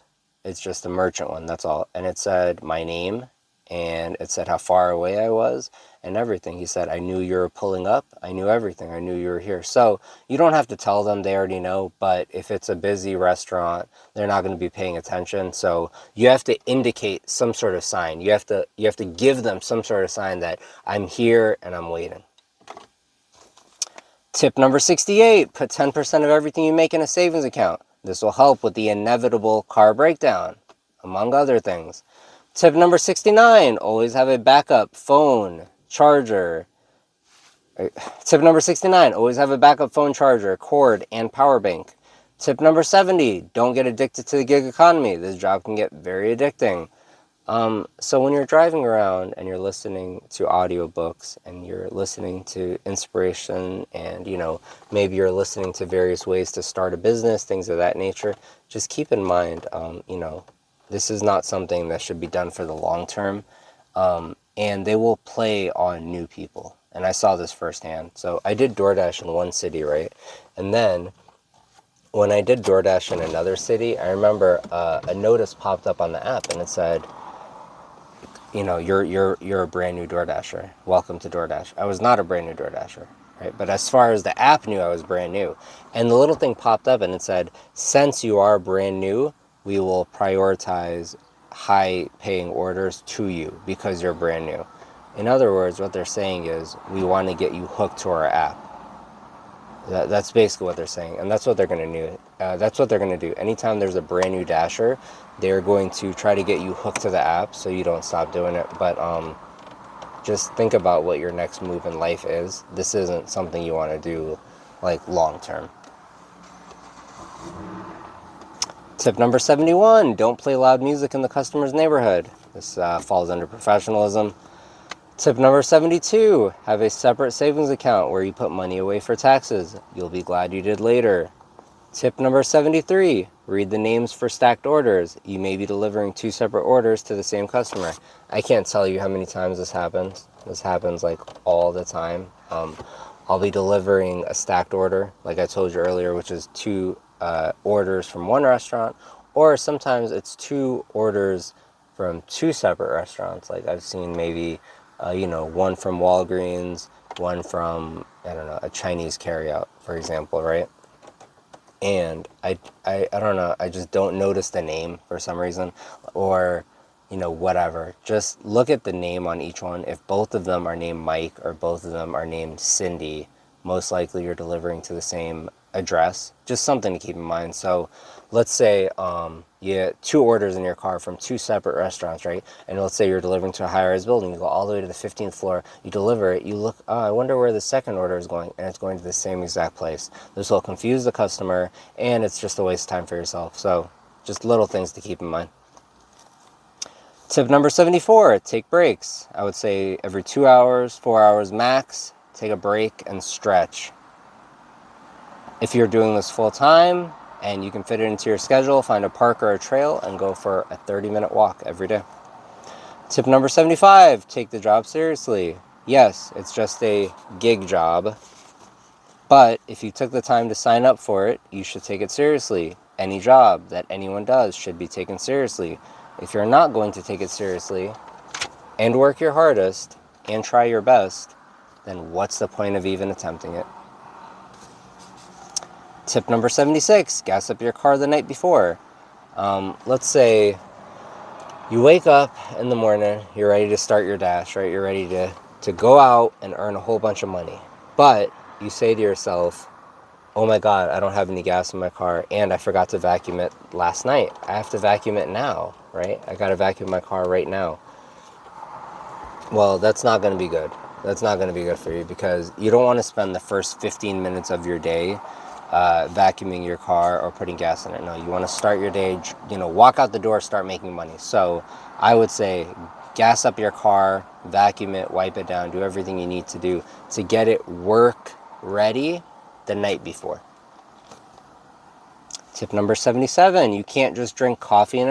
It's just the merchant one, that's all. And it said my name, and it said how far away I was and everything. He said, I knew you were pulling up. I knew everything. I knew you were here. So you don't have to tell them, they already know. But if it's a busy restaurant, they're not going to be paying attention. So you have to indicate some sort of sign. You have to give them some sort of sign that I'm here and I'm waiting. Tip number 68, put 10% of everything you make in a savings account. This will help with the inevitable car breakdown, among other things. Tip number 69, always have a backup phone, charger. Tip number 69, always have a backup phone, charger, cord, and power bank. Tip number 70, don't get addicted to the gig economy. This job can get very addicting. So when you're driving around and you're listening to audiobooks and you're listening to inspiration and, maybe you're listening to various ways to start a business, things of that nature, just keep in mind, this is not something that should be done for the long term. And they will play on new people. And I saw this firsthand. So I did Doordash in one city, right? And then when I did Doordash in another city, I remember a notice popped up on the app and it said, you're a brand new DoorDasher. Welcome to DoorDash. I was not a brand new DoorDasher, right? But as far as the app knew, I was brand new. And the little thing popped up and it said, since you are brand new, we will prioritize high-paying orders to you because you're brand new. In other words, what they're saying is, we want to get you hooked to our app. That's basically what they're saying, and that's what they're going to do. That's what they're going to do. Anytime there's a brand new Dasher, they're going to try to get you hooked to the app so you don't stop doing it. But just think about what your next move in life is. This isn't something you want to do long term. Tip number 71, don't play loud music in the customer's neighborhood. This falls under professionalism. Tip number 72, have a separate savings account where you put money away for taxes. You'll be glad you did later. Tip number 73, read the names for stacked orders. You may be delivering 2 separate orders to the same customer. I can't tell you how many times this happens. This happens all the time. I'll be delivering a stacked order, like I told you earlier, which is 2 orders from one restaurant, or sometimes it's 2 orders from 2 separate restaurants. I've seen maybe one from Walgreens, one from, a Chinese carryout, for example, right? And I don't know, I just don't notice the name for some reason, or, whatever. Just look at the name on each one. If both of them are named Mike or both of them are named Cindy, most likely you're delivering to the same address. Just something to keep in mind. So let's say you get 2 orders in your car from 2 separate restaurants, right? And let's say you're delivering to a high-rise building. You go all the way to the 15th floor. You deliver it. You look, I wonder where the second order is going. And it's going to the same exact place. This will confuse the customer, and it's just a waste of time for yourself. So just little things to keep in mind. Tip number 74, take breaks. I would say every 2 hours, 4 hours max, take a break and stretch. If you're doing this full time and you can fit it into your schedule, find a park or a trail and go for a 30-minute walk every day. Tip number 75, take the job seriously. Yes, it's just a gig job, but if you took the time to sign up for it, you should take it seriously. any job that anyone does should be taken seriously. If you're not going to take it seriously and work your hardest and try your best, then what's the point of even attempting it? Tip number 76, gas up your car the night before. Let's say you wake up in the morning, you're ready to start your dash, right? You're ready to go out and earn a whole bunch of money. But you say to yourself, oh my God, I don't have any gas in my car and I forgot to vacuum it last night. I have to vacuum it now, right? I got to vacuum my car right now. Well, that's not going to be good. That's not going to be good for you, because you don't want to spend the first 15 minutes of your day vacuuming your car or putting gas in it. No, you want to start your day, walk out the door, start making money. So I would say gas up your car, vacuum it, wipe it down, do everything you need to do to get it work ready the night before. Tip number 77, you can't just drink coffee and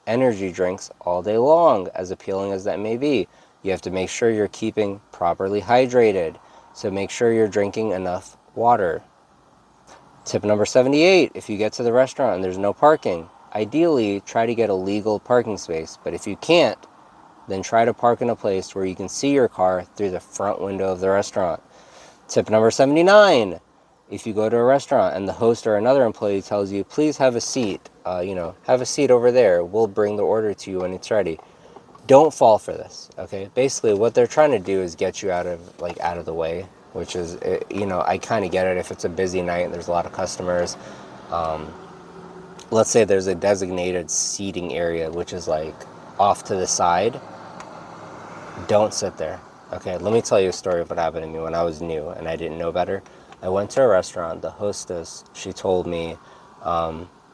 energy drinks all day long, as appealing as that may be. You have to make sure you're keeping properly hydrated. So make sure you're drinking enough water. Tip number 78, if you get to the restaurant and there's no parking, ideally try to get a legal parking space. But if you can't, then try to park in a place where you can see your car through the front window of the restaurant. Tip number 79, if you go to a restaurant and the host or another employee tells you, please have a seat, have a seat over there, we'll bring the order to you when it's ready. Don't fall for this, okay? Basically, what they're trying to do is get you out of the way, which is, I kind of get it if it's a busy night and there's a lot of customers. Let's say there's a designated seating area, which is like off to the side. Don't sit there. Okay, let me tell you a story of what happened to me when I was new and I didn't know better. I went to a restaurant. The hostess, she told me,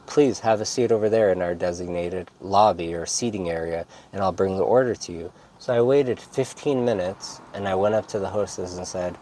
please have a seat over there in our designated lobby or seating area, and I'll bring the order to you. So I waited 15 minutes, and I went up to the hostess and said,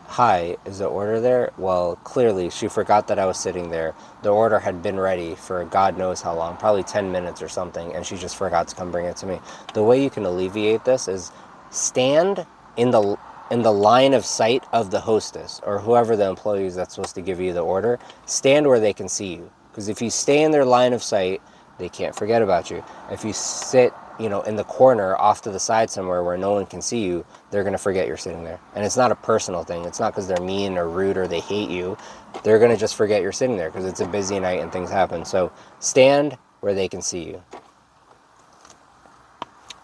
hi, is the order there? Well, clearly, she forgot that I was sitting there. The order had been ready for God knows how long, probably 10 minutes or something, and she just forgot to come bring it to me. The way you can alleviate this is stand in the line of sight of the hostess or whoever the employee is that's supposed to give you the order. Stand where they can see you, because if you stay in their line of sight, they can't forget about you. If you sit, in the corner off to the side somewhere where no one can see you, they're going to forget you're sitting there. And it's not a personal thing. It's not because they're mean or rude or they hate you. They're going to just forget you're sitting there because it's a busy night and things happen. So stand where they can see you.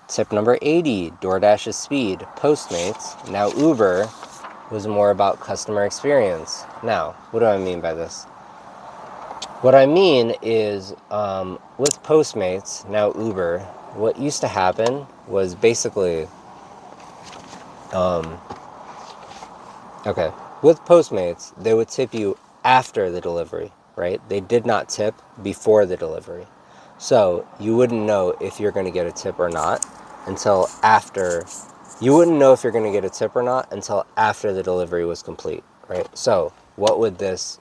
Tip number 80, DoorDash is speed. Postmates, now Uber, was more about customer experience. Now, what do I mean by this? What I mean is, with Postmates, now Uber, what used to happen was basically, with Postmates, they would tip you after the delivery, right? They did not tip before the delivery. So you wouldn't know if you're going to get a tip or not until after. You wouldn't know if you're going to get a tip or not until after the delivery was complete, right? So what would this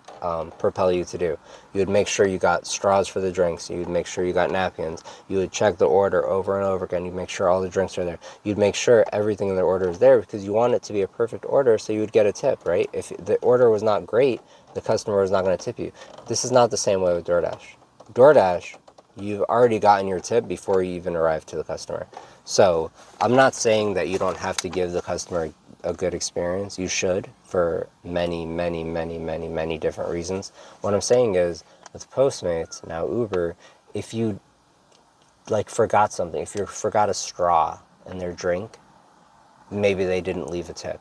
propel you to do? You would make sure you got straws for the drinks. You would make sure you got napkins. You would check the order over and over again. You'd make sure all the drinks are there. You'd make sure everything in the order is there because you want it to be a perfect order so you would get a tip, right? If the order was not great, the customer was not going to tip you. This is not the same way with DoorDash. DoorDash, you've already gotten your tip before you even arrive to the customer. So I'm not saying that you don't have to give the customer a good experience. You should, for many, many, many, many, many different reasons. What I'm saying is, with Postmates, now Uber, if you forgot something, if you forgot a straw in their drink, maybe they didn't leave a tip,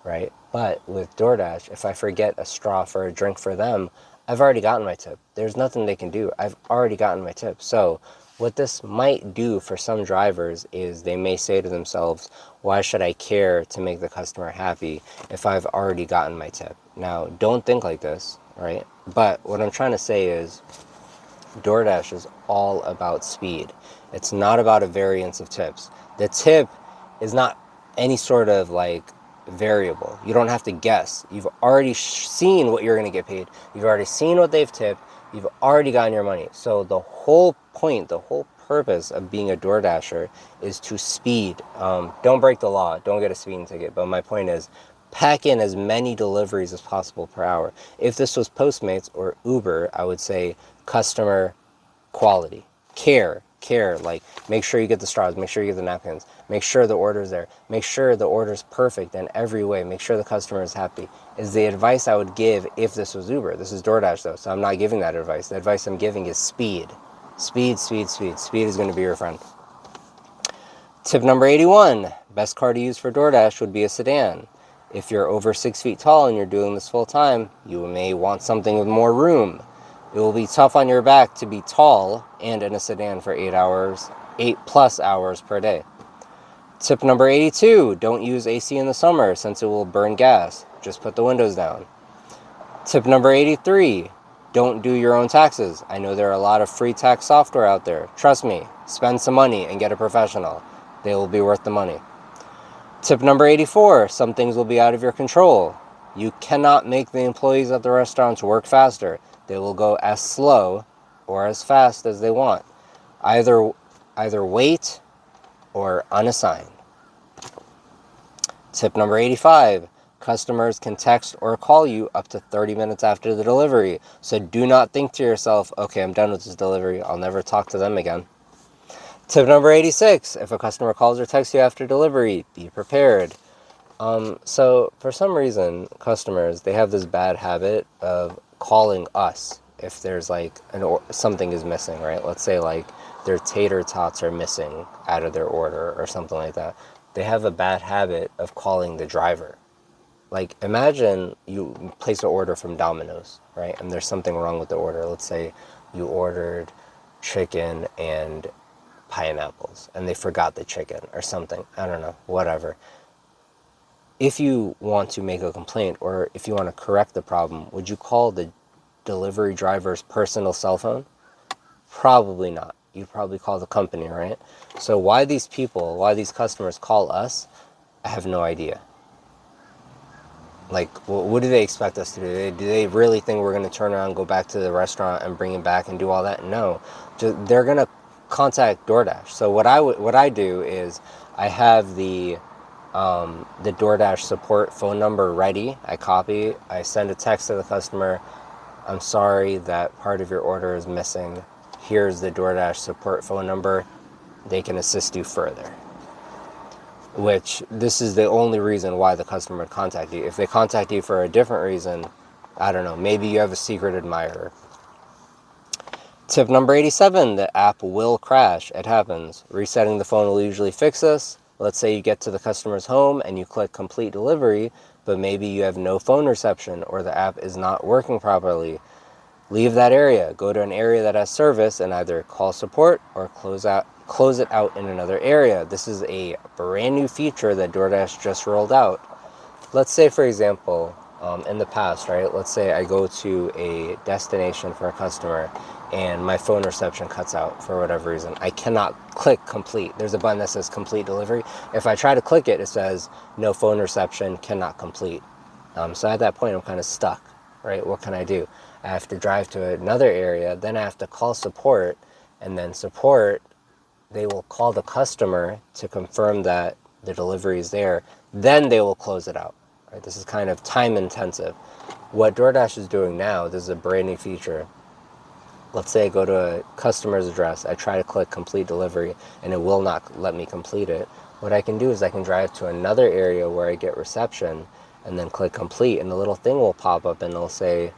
right? But with DoorDash, if I forget a straw for a drink for them, I've already gotten my tip. There's nothing they can do. I've already gotten my tip. So what this might do for some drivers is they may say to themselves, why should I care to make the customer happy if I've already gotten my tip? Now, don't think like this, right? But what I'm trying to say is DoorDash is all about speed. It's not about a variance of tips. The tip is not any sort of variable. You don't have to guess. You've already seen what you're going to get paid. You've already seen what they've tipped. You've already gotten your money. So the whole point, the whole purpose of being a DoorDasher is to speed. Don't break the law. Don't get a speeding ticket. But my point is, pack in as many deliveries as possible per hour. If this was Postmates or Uber, I would say customer quality, care, like make sure you get the straws, make sure you get the napkins, make sure the order's there, make sure the order's perfect in every way, make sure the customer is happy, is the advice I would give if this was Uber. This is DoorDash though, so I'm not giving that advice. The advice I'm giving is speed. Speed is going to be your friend. Tip number 81, best car to use for DoorDash would be a sedan. If you're over 6 feet tall and you're doing this full time, you may want something with more room. It will be tough on your back to be tall and in a sedan for 8+ hours per day. Tip number 82, don't use AC in the summer since it will burn gas. Just put the windows down. Tip number 83, don't do your own taxes. I know there are a lot of free tax software out there. Trust me, spend some money and get a professional. They will be worth the money. Tip number 84, some things will be out of your control. You cannot make the employees at the restaurants work faster. They will go as slow or as fast as they want. Either wait or unassigned. Tip number 85, customers can text or call you up to 30 minutes after the delivery. So do not think to yourself, okay, I'm done with this delivery. I'll never talk to them again. Tip number 86, if a customer calls or texts you after delivery, be prepared. So for some reason, customers, they have this bad habit of calling us if there's like something is missing, right? Let's say like their tater tots are missing out of their order or something like that. They have a bad habit of calling the driver. Like imagine you place an order from Domino's, right? And there's something wrong with the order. Let's say you ordered chicken and pineapples and they forgot the chicken or something. I don't know, whatever. If you want to make a complaint or if you want to correct the problem, would you call the delivery driver's personal cell phone? Probably not. You'd probably call the company, right? So why these customers call us, I have no idea. Like, what do they expect us to do? Do they really think we're going to turn around, go back to the restaurant and bring it back and do all that? No. They're going to contact DoorDash. So what I do is I have the DoorDash support phone number ready. I send a text to the customer. I'm sorry that part of your order is missing. Here's the DoorDash support phone number. They can assist you further. Which, this is the only reason why the customer would contact you. If they contact you for a different reason, I don't know, maybe you have a secret admirer. Tip number 87, the app will crash. It happens. Resetting the phone will usually fix this. Let's say you get to the customer's home and you click complete delivery, but maybe you have no phone reception or the app is not working properly. Leave that area. Go to an area that has service and either call support or close it out in another area. This is a brand new feature that DoorDash just rolled out. Let's say, for example, in the past, right? Let's say I go to a destination for a customer and my phone reception cuts out for whatever reason. I cannot click complete. There's a button that says complete delivery. If I try to click it, it says no phone reception, cannot complete. So at that point, I'm kind of stuck, right? What can I do? I have to drive to another area, then I have to call support, and then support, they will call the customer to confirm that the delivery is there. Then they will close it out. Right? This is kind of time intensive. What DoorDash is doing now, this is a brand new feature. Let's say I go to a customer's address, I try to click complete delivery, and it will not let me complete it. What I can do is I can drive to another area where I get reception, and then click complete, and the little thing will pop up and it'll say,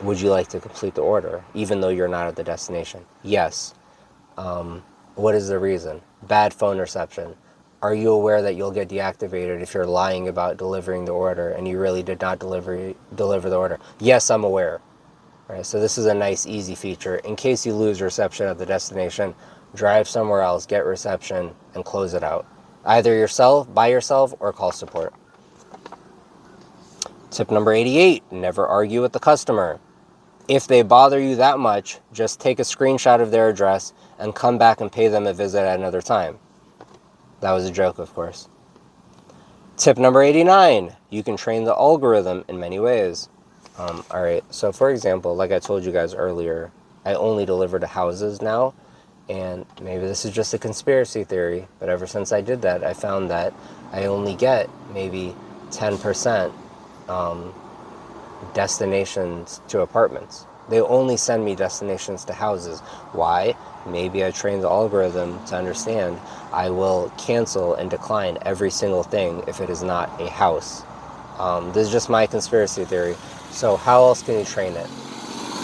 would you like to complete the order, even though you're not at the destination? Yes. What is the reason? Bad phone reception. Are you aware that you'll get deactivated if you're lying about delivering the order and you really did not deliver the order? Yes, I'm aware. Right, so this is a nice, easy feature. In case you lose reception at the destination, drive somewhere else, get reception, and close it out. Either by yourself, or call support. Tip number 88, never argue with the customer. If they bother you that much, just take a screenshot of their address and come back and pay them a visit at another time. That was a joke, of course. Tip number 89, you can train the algorithm in many ways. Alright, so for example, like I told you guys earlier, I only deliver to houses now, and maybe this is just a conspiracy theory, but ever since I did that, I found that I only get maybe 10% destinations to apartments. They only send me destinations to houses. Why? Maybe I trained the algorithm to understand I will cancel and decline every single thing if it is not a house. This is just my conspiracy theory. So how else can you train it?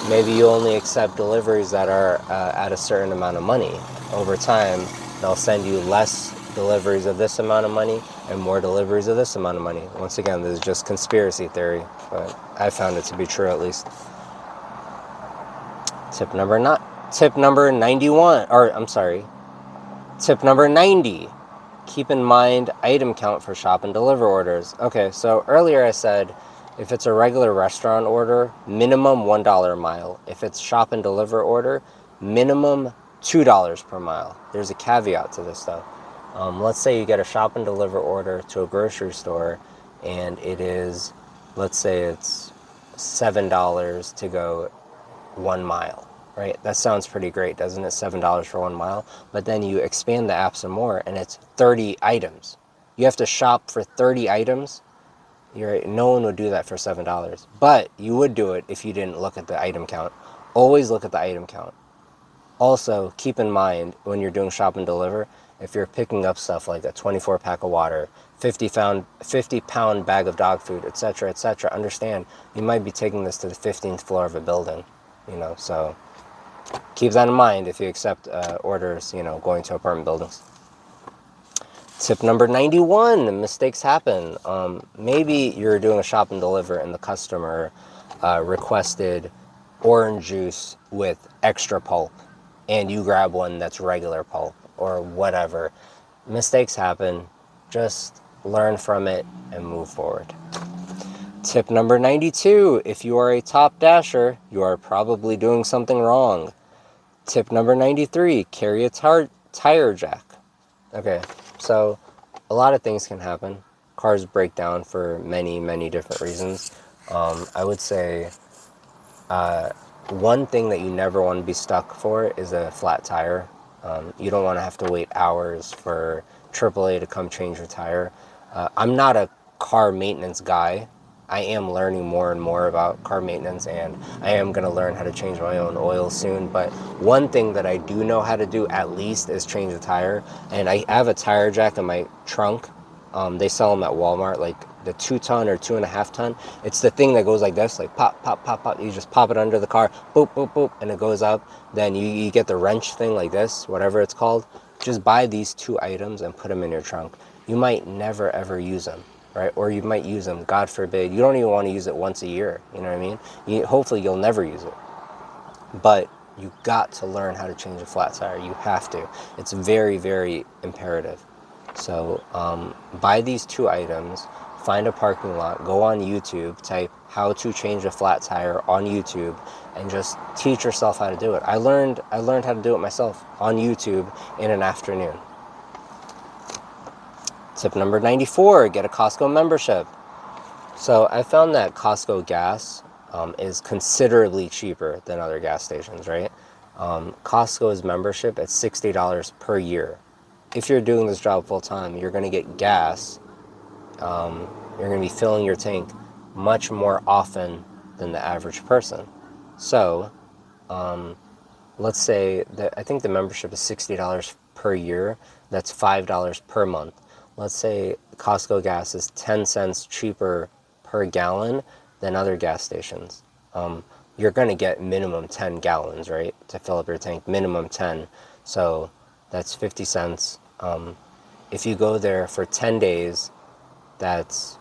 Maybe you only accept deliveries that are at a certain amount of money. Over time, they'll send you less deliveries of this amount of money and more deliveries of this amount of money. Once again, this is just conspiracy theory, but I found it to be true at least. Tip number 91, or I'm sorry, tip number 90. Keep in mind item count for shop and deliver orders. Okay, so earlier I said if it's a regular restaurant order, minimum $1 a mile. If it's shop and deliver order, minimum $2 per mile. There's a caveat to this though. Let's say you get a shop and deliver order to a grocery store and it is, let's say it's $7 to go 1 mile. Right? That sounds pretty great, doesn't it? $7 for 1 mile. But then you expand the app some more and it's 30 items. You have to shop for 30 items. No one would do that for $7. But you would do it if you didn't look at the item count. Always look at the item count. Also, keep in mind when you're doing shop and deliver, if you're picking up stuff like a 24 pack of water, 50 pound bag of dog food, etc., understand you might be taking this to the 15th floor of a building, so keep that in mind if you accept orders, going to apartment buildings. Tip number 91, mistakes happen. Maybe you're doing a shop and deliver and the customer requested orange juice with extra pulp and you grab one that's regular pulp or whatever. Mistakes happen. Just learn from it and move forward. Tip number 92, if you are a top dasher, you are probably doing something wrong. Tip number 93, carry a tire jack. Okay, so a lot of things can happen. Cars break down for many, many different reasons. I would say one thing that you never want to be stuck for is a flat tire. You don't want to have to wait hours for AAA to come change your tire. I'm not a car maintenance guy. I am learning more and more about car maintenance, and I am going to learn how to change my own oil soon. But one thing that I do know how to do at least is change a tire. And I have a tire jack in my trunk. They sell them at Walmart, like the 2-ton or 2.5-ton. It's the thing that goes like this, like pop, pop, pop, pop. You just pop it under the car, boop, boop, boop, and it goes up. Then you get the wrench thing like this, whatever it's called. Just buy these 2 items and put them in your trunk. You might never ever use them, right? Or you might use them, God forbid. You don't even want to use it once a year, you know what I mean? Hopefully you'll never use it. But you got to learn how to change a flat tire. You have to. It's very, very imperative. So buy these 2 items, find a parking lot, go on YouTube, type how to change a flat tire on YouTube, and just teach yourself how to do it. I learned how to do it myself on YouTube in an afternoon. Tip number 94, get a Costco membership. So I found that Costco gas is considerably cheaper than other gas stations, right? Costco's membership at $60 per year. If you're doing this job full time, you're going to get gas. You're going to be filling your tank much more often than the average person. So let's say that I think the membership is $60 per year. That's $5 per month. Let's say Costco gas is 10 cents cheaper per gallon than other gas stations. You're going to get minimum 10 gallons, right, to fill up your tank, minimum 10. So that's 50 cents. If you go there for 10 days, that's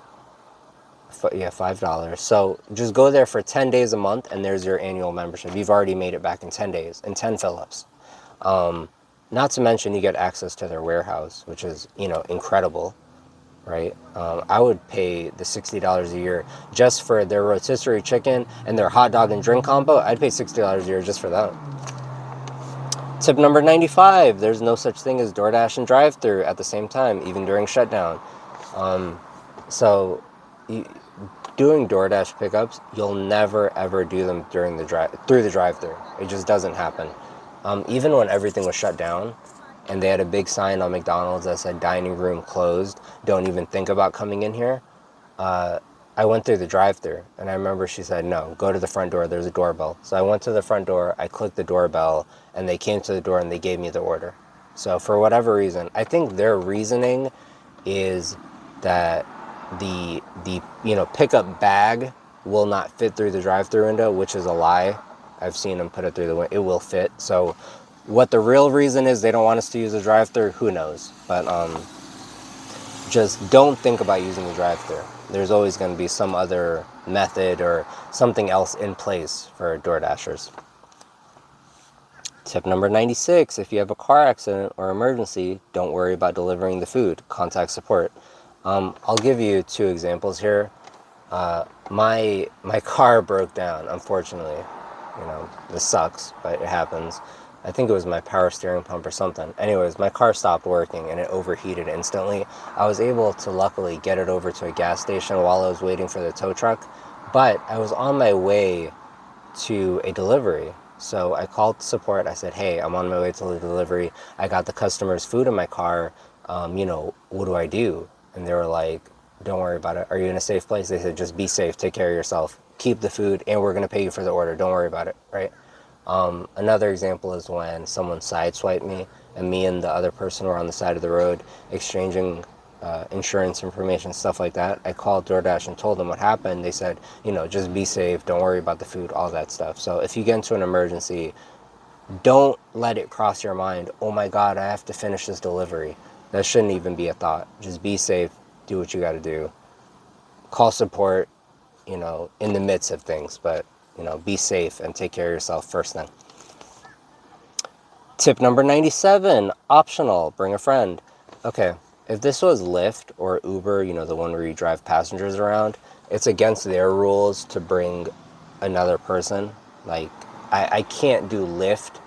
$5. So just go there for 10 days a month, and there's your annual membership. You've already made it back in 10 days, in 10 fill-ups. Not to mention you get access to their warehouse, which is, incredible, right? I would pay the $60 a year just for their rotisserie chicken and their hot dog and drink combo. I'd pay $60 a year just for that. Tip number 95, there's no such thing as Doordash and drive-thru at the same time, even during shutdown. Doing DoorDash pickups, you'll never ever do them through the drive-thru. It just doesn't happen. Even when everything was shut down and they had a big sign on McDonald's that said dining room closed, don't even think about coming in here. I I went through the drive-thru, and I remember she said, no, go to the front door, there's a doorbell. So I went to the front door, I clicked the doorbell, and they came to the door and they gave me the order. So for whatever reason, I think their reasoning is that the pickup bag will not fit through the drive-thru window, which is a lie. I've seen them put it through the window. It will fit. So what the real reason is they don't want us to use the drive-thru, who knows? But just don't think about using the drive-thru. There's always going to be some other method or something else in place for DoorDashers. Tip number 96, if you have a car accident or emergency, don't worry about delivering the food. Contact support. I'll give you 2 examples here. My car broke down, unfortunately. This sucks, but it happens. I think it was my power steering pump or something. Anyways, my car stopped working and it overheated instantly. I was able to luckily get it over to a gas station while I was waiting for the tow truck, but I was on my way to a delivery. So I called support. I said, hey, I'm on my way to the delivery. I got the customer's food in my car. What do I do? And they were like, don't worry about it. Are you in a safe place? They said, just be safe. Take care of yourself. Keep the food, and we're going to pay you for the order. Don't worry about it, right? Another example is when someone sideswiped me, and me and the other person were on the side of the road exchanging insurance information, stuff like that. I called DoorDash and told them what happened. They said, just be safe. Don't worry about the food, all that stuff. So if you get into an emergency, don't let it cross your mind, oh my God, I have to finish this delivery. That shouldn't even be a thought. Just be safe. Do what you got to do. Call support, in the midst of things, but be safe and take care of yourself first thing. Tip number 97, optional, bring a friend. Okay, if this was Lyft or Uber, the one where you drive passengers around, it's against their rules to bring another person. Like, I can't do Lyft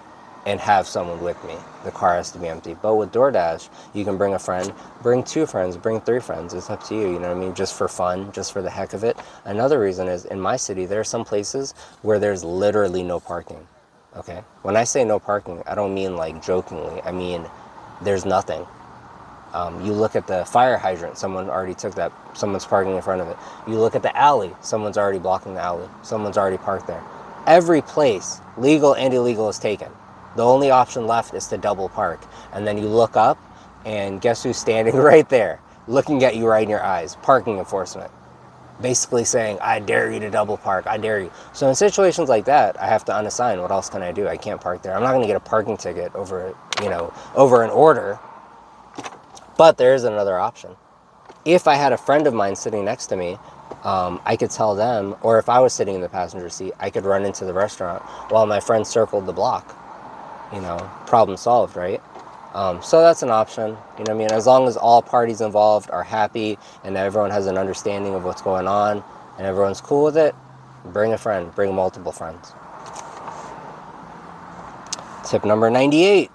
and have someone with me. The car has to be empty. But with DoorDash, you can bring a friend, bring 2 friends, bring 3 friends. It's up to you, just for fun, just for the heck of it. Another reason is, in my city, there are some places where there's literally no parking, okay? When I say no parking, I don't mean like jokingly. I mean, there's nothing. You look at the fire hydrant, someone already took that, someone's parking in front of it. You look at the alley, someone's already blocking the alley. Someone's already parked there. Every place, legal and illegal, is taken. The only option left is to double park. And then you look up, and guess who's standing right there, looking at you right in your eyes? Parking enforcement. Basically saying, I dare you to double park, I dare you. So in situations like that, I have to unassign. What else can I do? I can't park there. I'm not gonna get a parking ticket over an order. But there is another option. If I had a friend of mine sitting next to me, I could tell them, or if I was sitting in the passenger seat, I could run into the restaurant while my friend circled the block. Problem solved, right? So that's an option, as long as all parties involved are happy and everyone has an understanding of what's going on and everyone's cool with it, bring a friend, bring multiple friends. Tip number 98,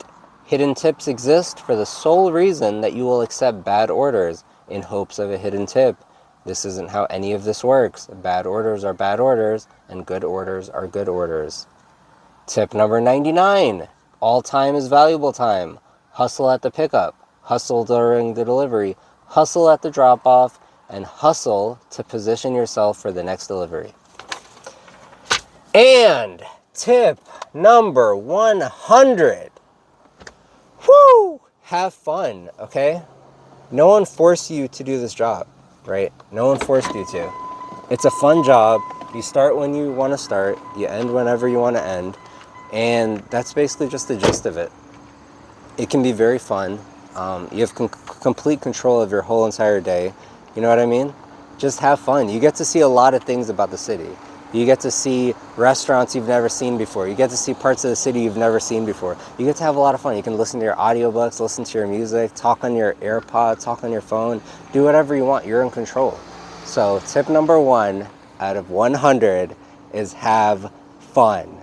hidden tips exist for the sole reason that you will accept bad orders in hopes of a hidden tip. This isn't how any of this works. Bad orders are bad orders and good orders are good orders. Tip number 99, all time is valuable time. Hustle at the pickup, hustle during the delivery, hustle at the drop-off, and hustle to position yourself for the next delivery. And tip number 100. Woo! Have fun, okay? No one forced you to do this job, right? No one forced you to. It's a fun job. You start when you want to start. You end whenever you want to end. And that's basically just the gist of it. It can be very fun. You have complete control of your whole entire day. You know what I mean? Just have fun. You get to see a lot of things about the city. You get to see restaurants you've never seen before. You get to see parts of the city you've never seen before. You get to have a lot of fun. You can listen to your audiobooks, listen to your music, talk on your AirPods, talk on your phone. Do whatever you want. You're in control. So tip number 1 out of 100 is have fun.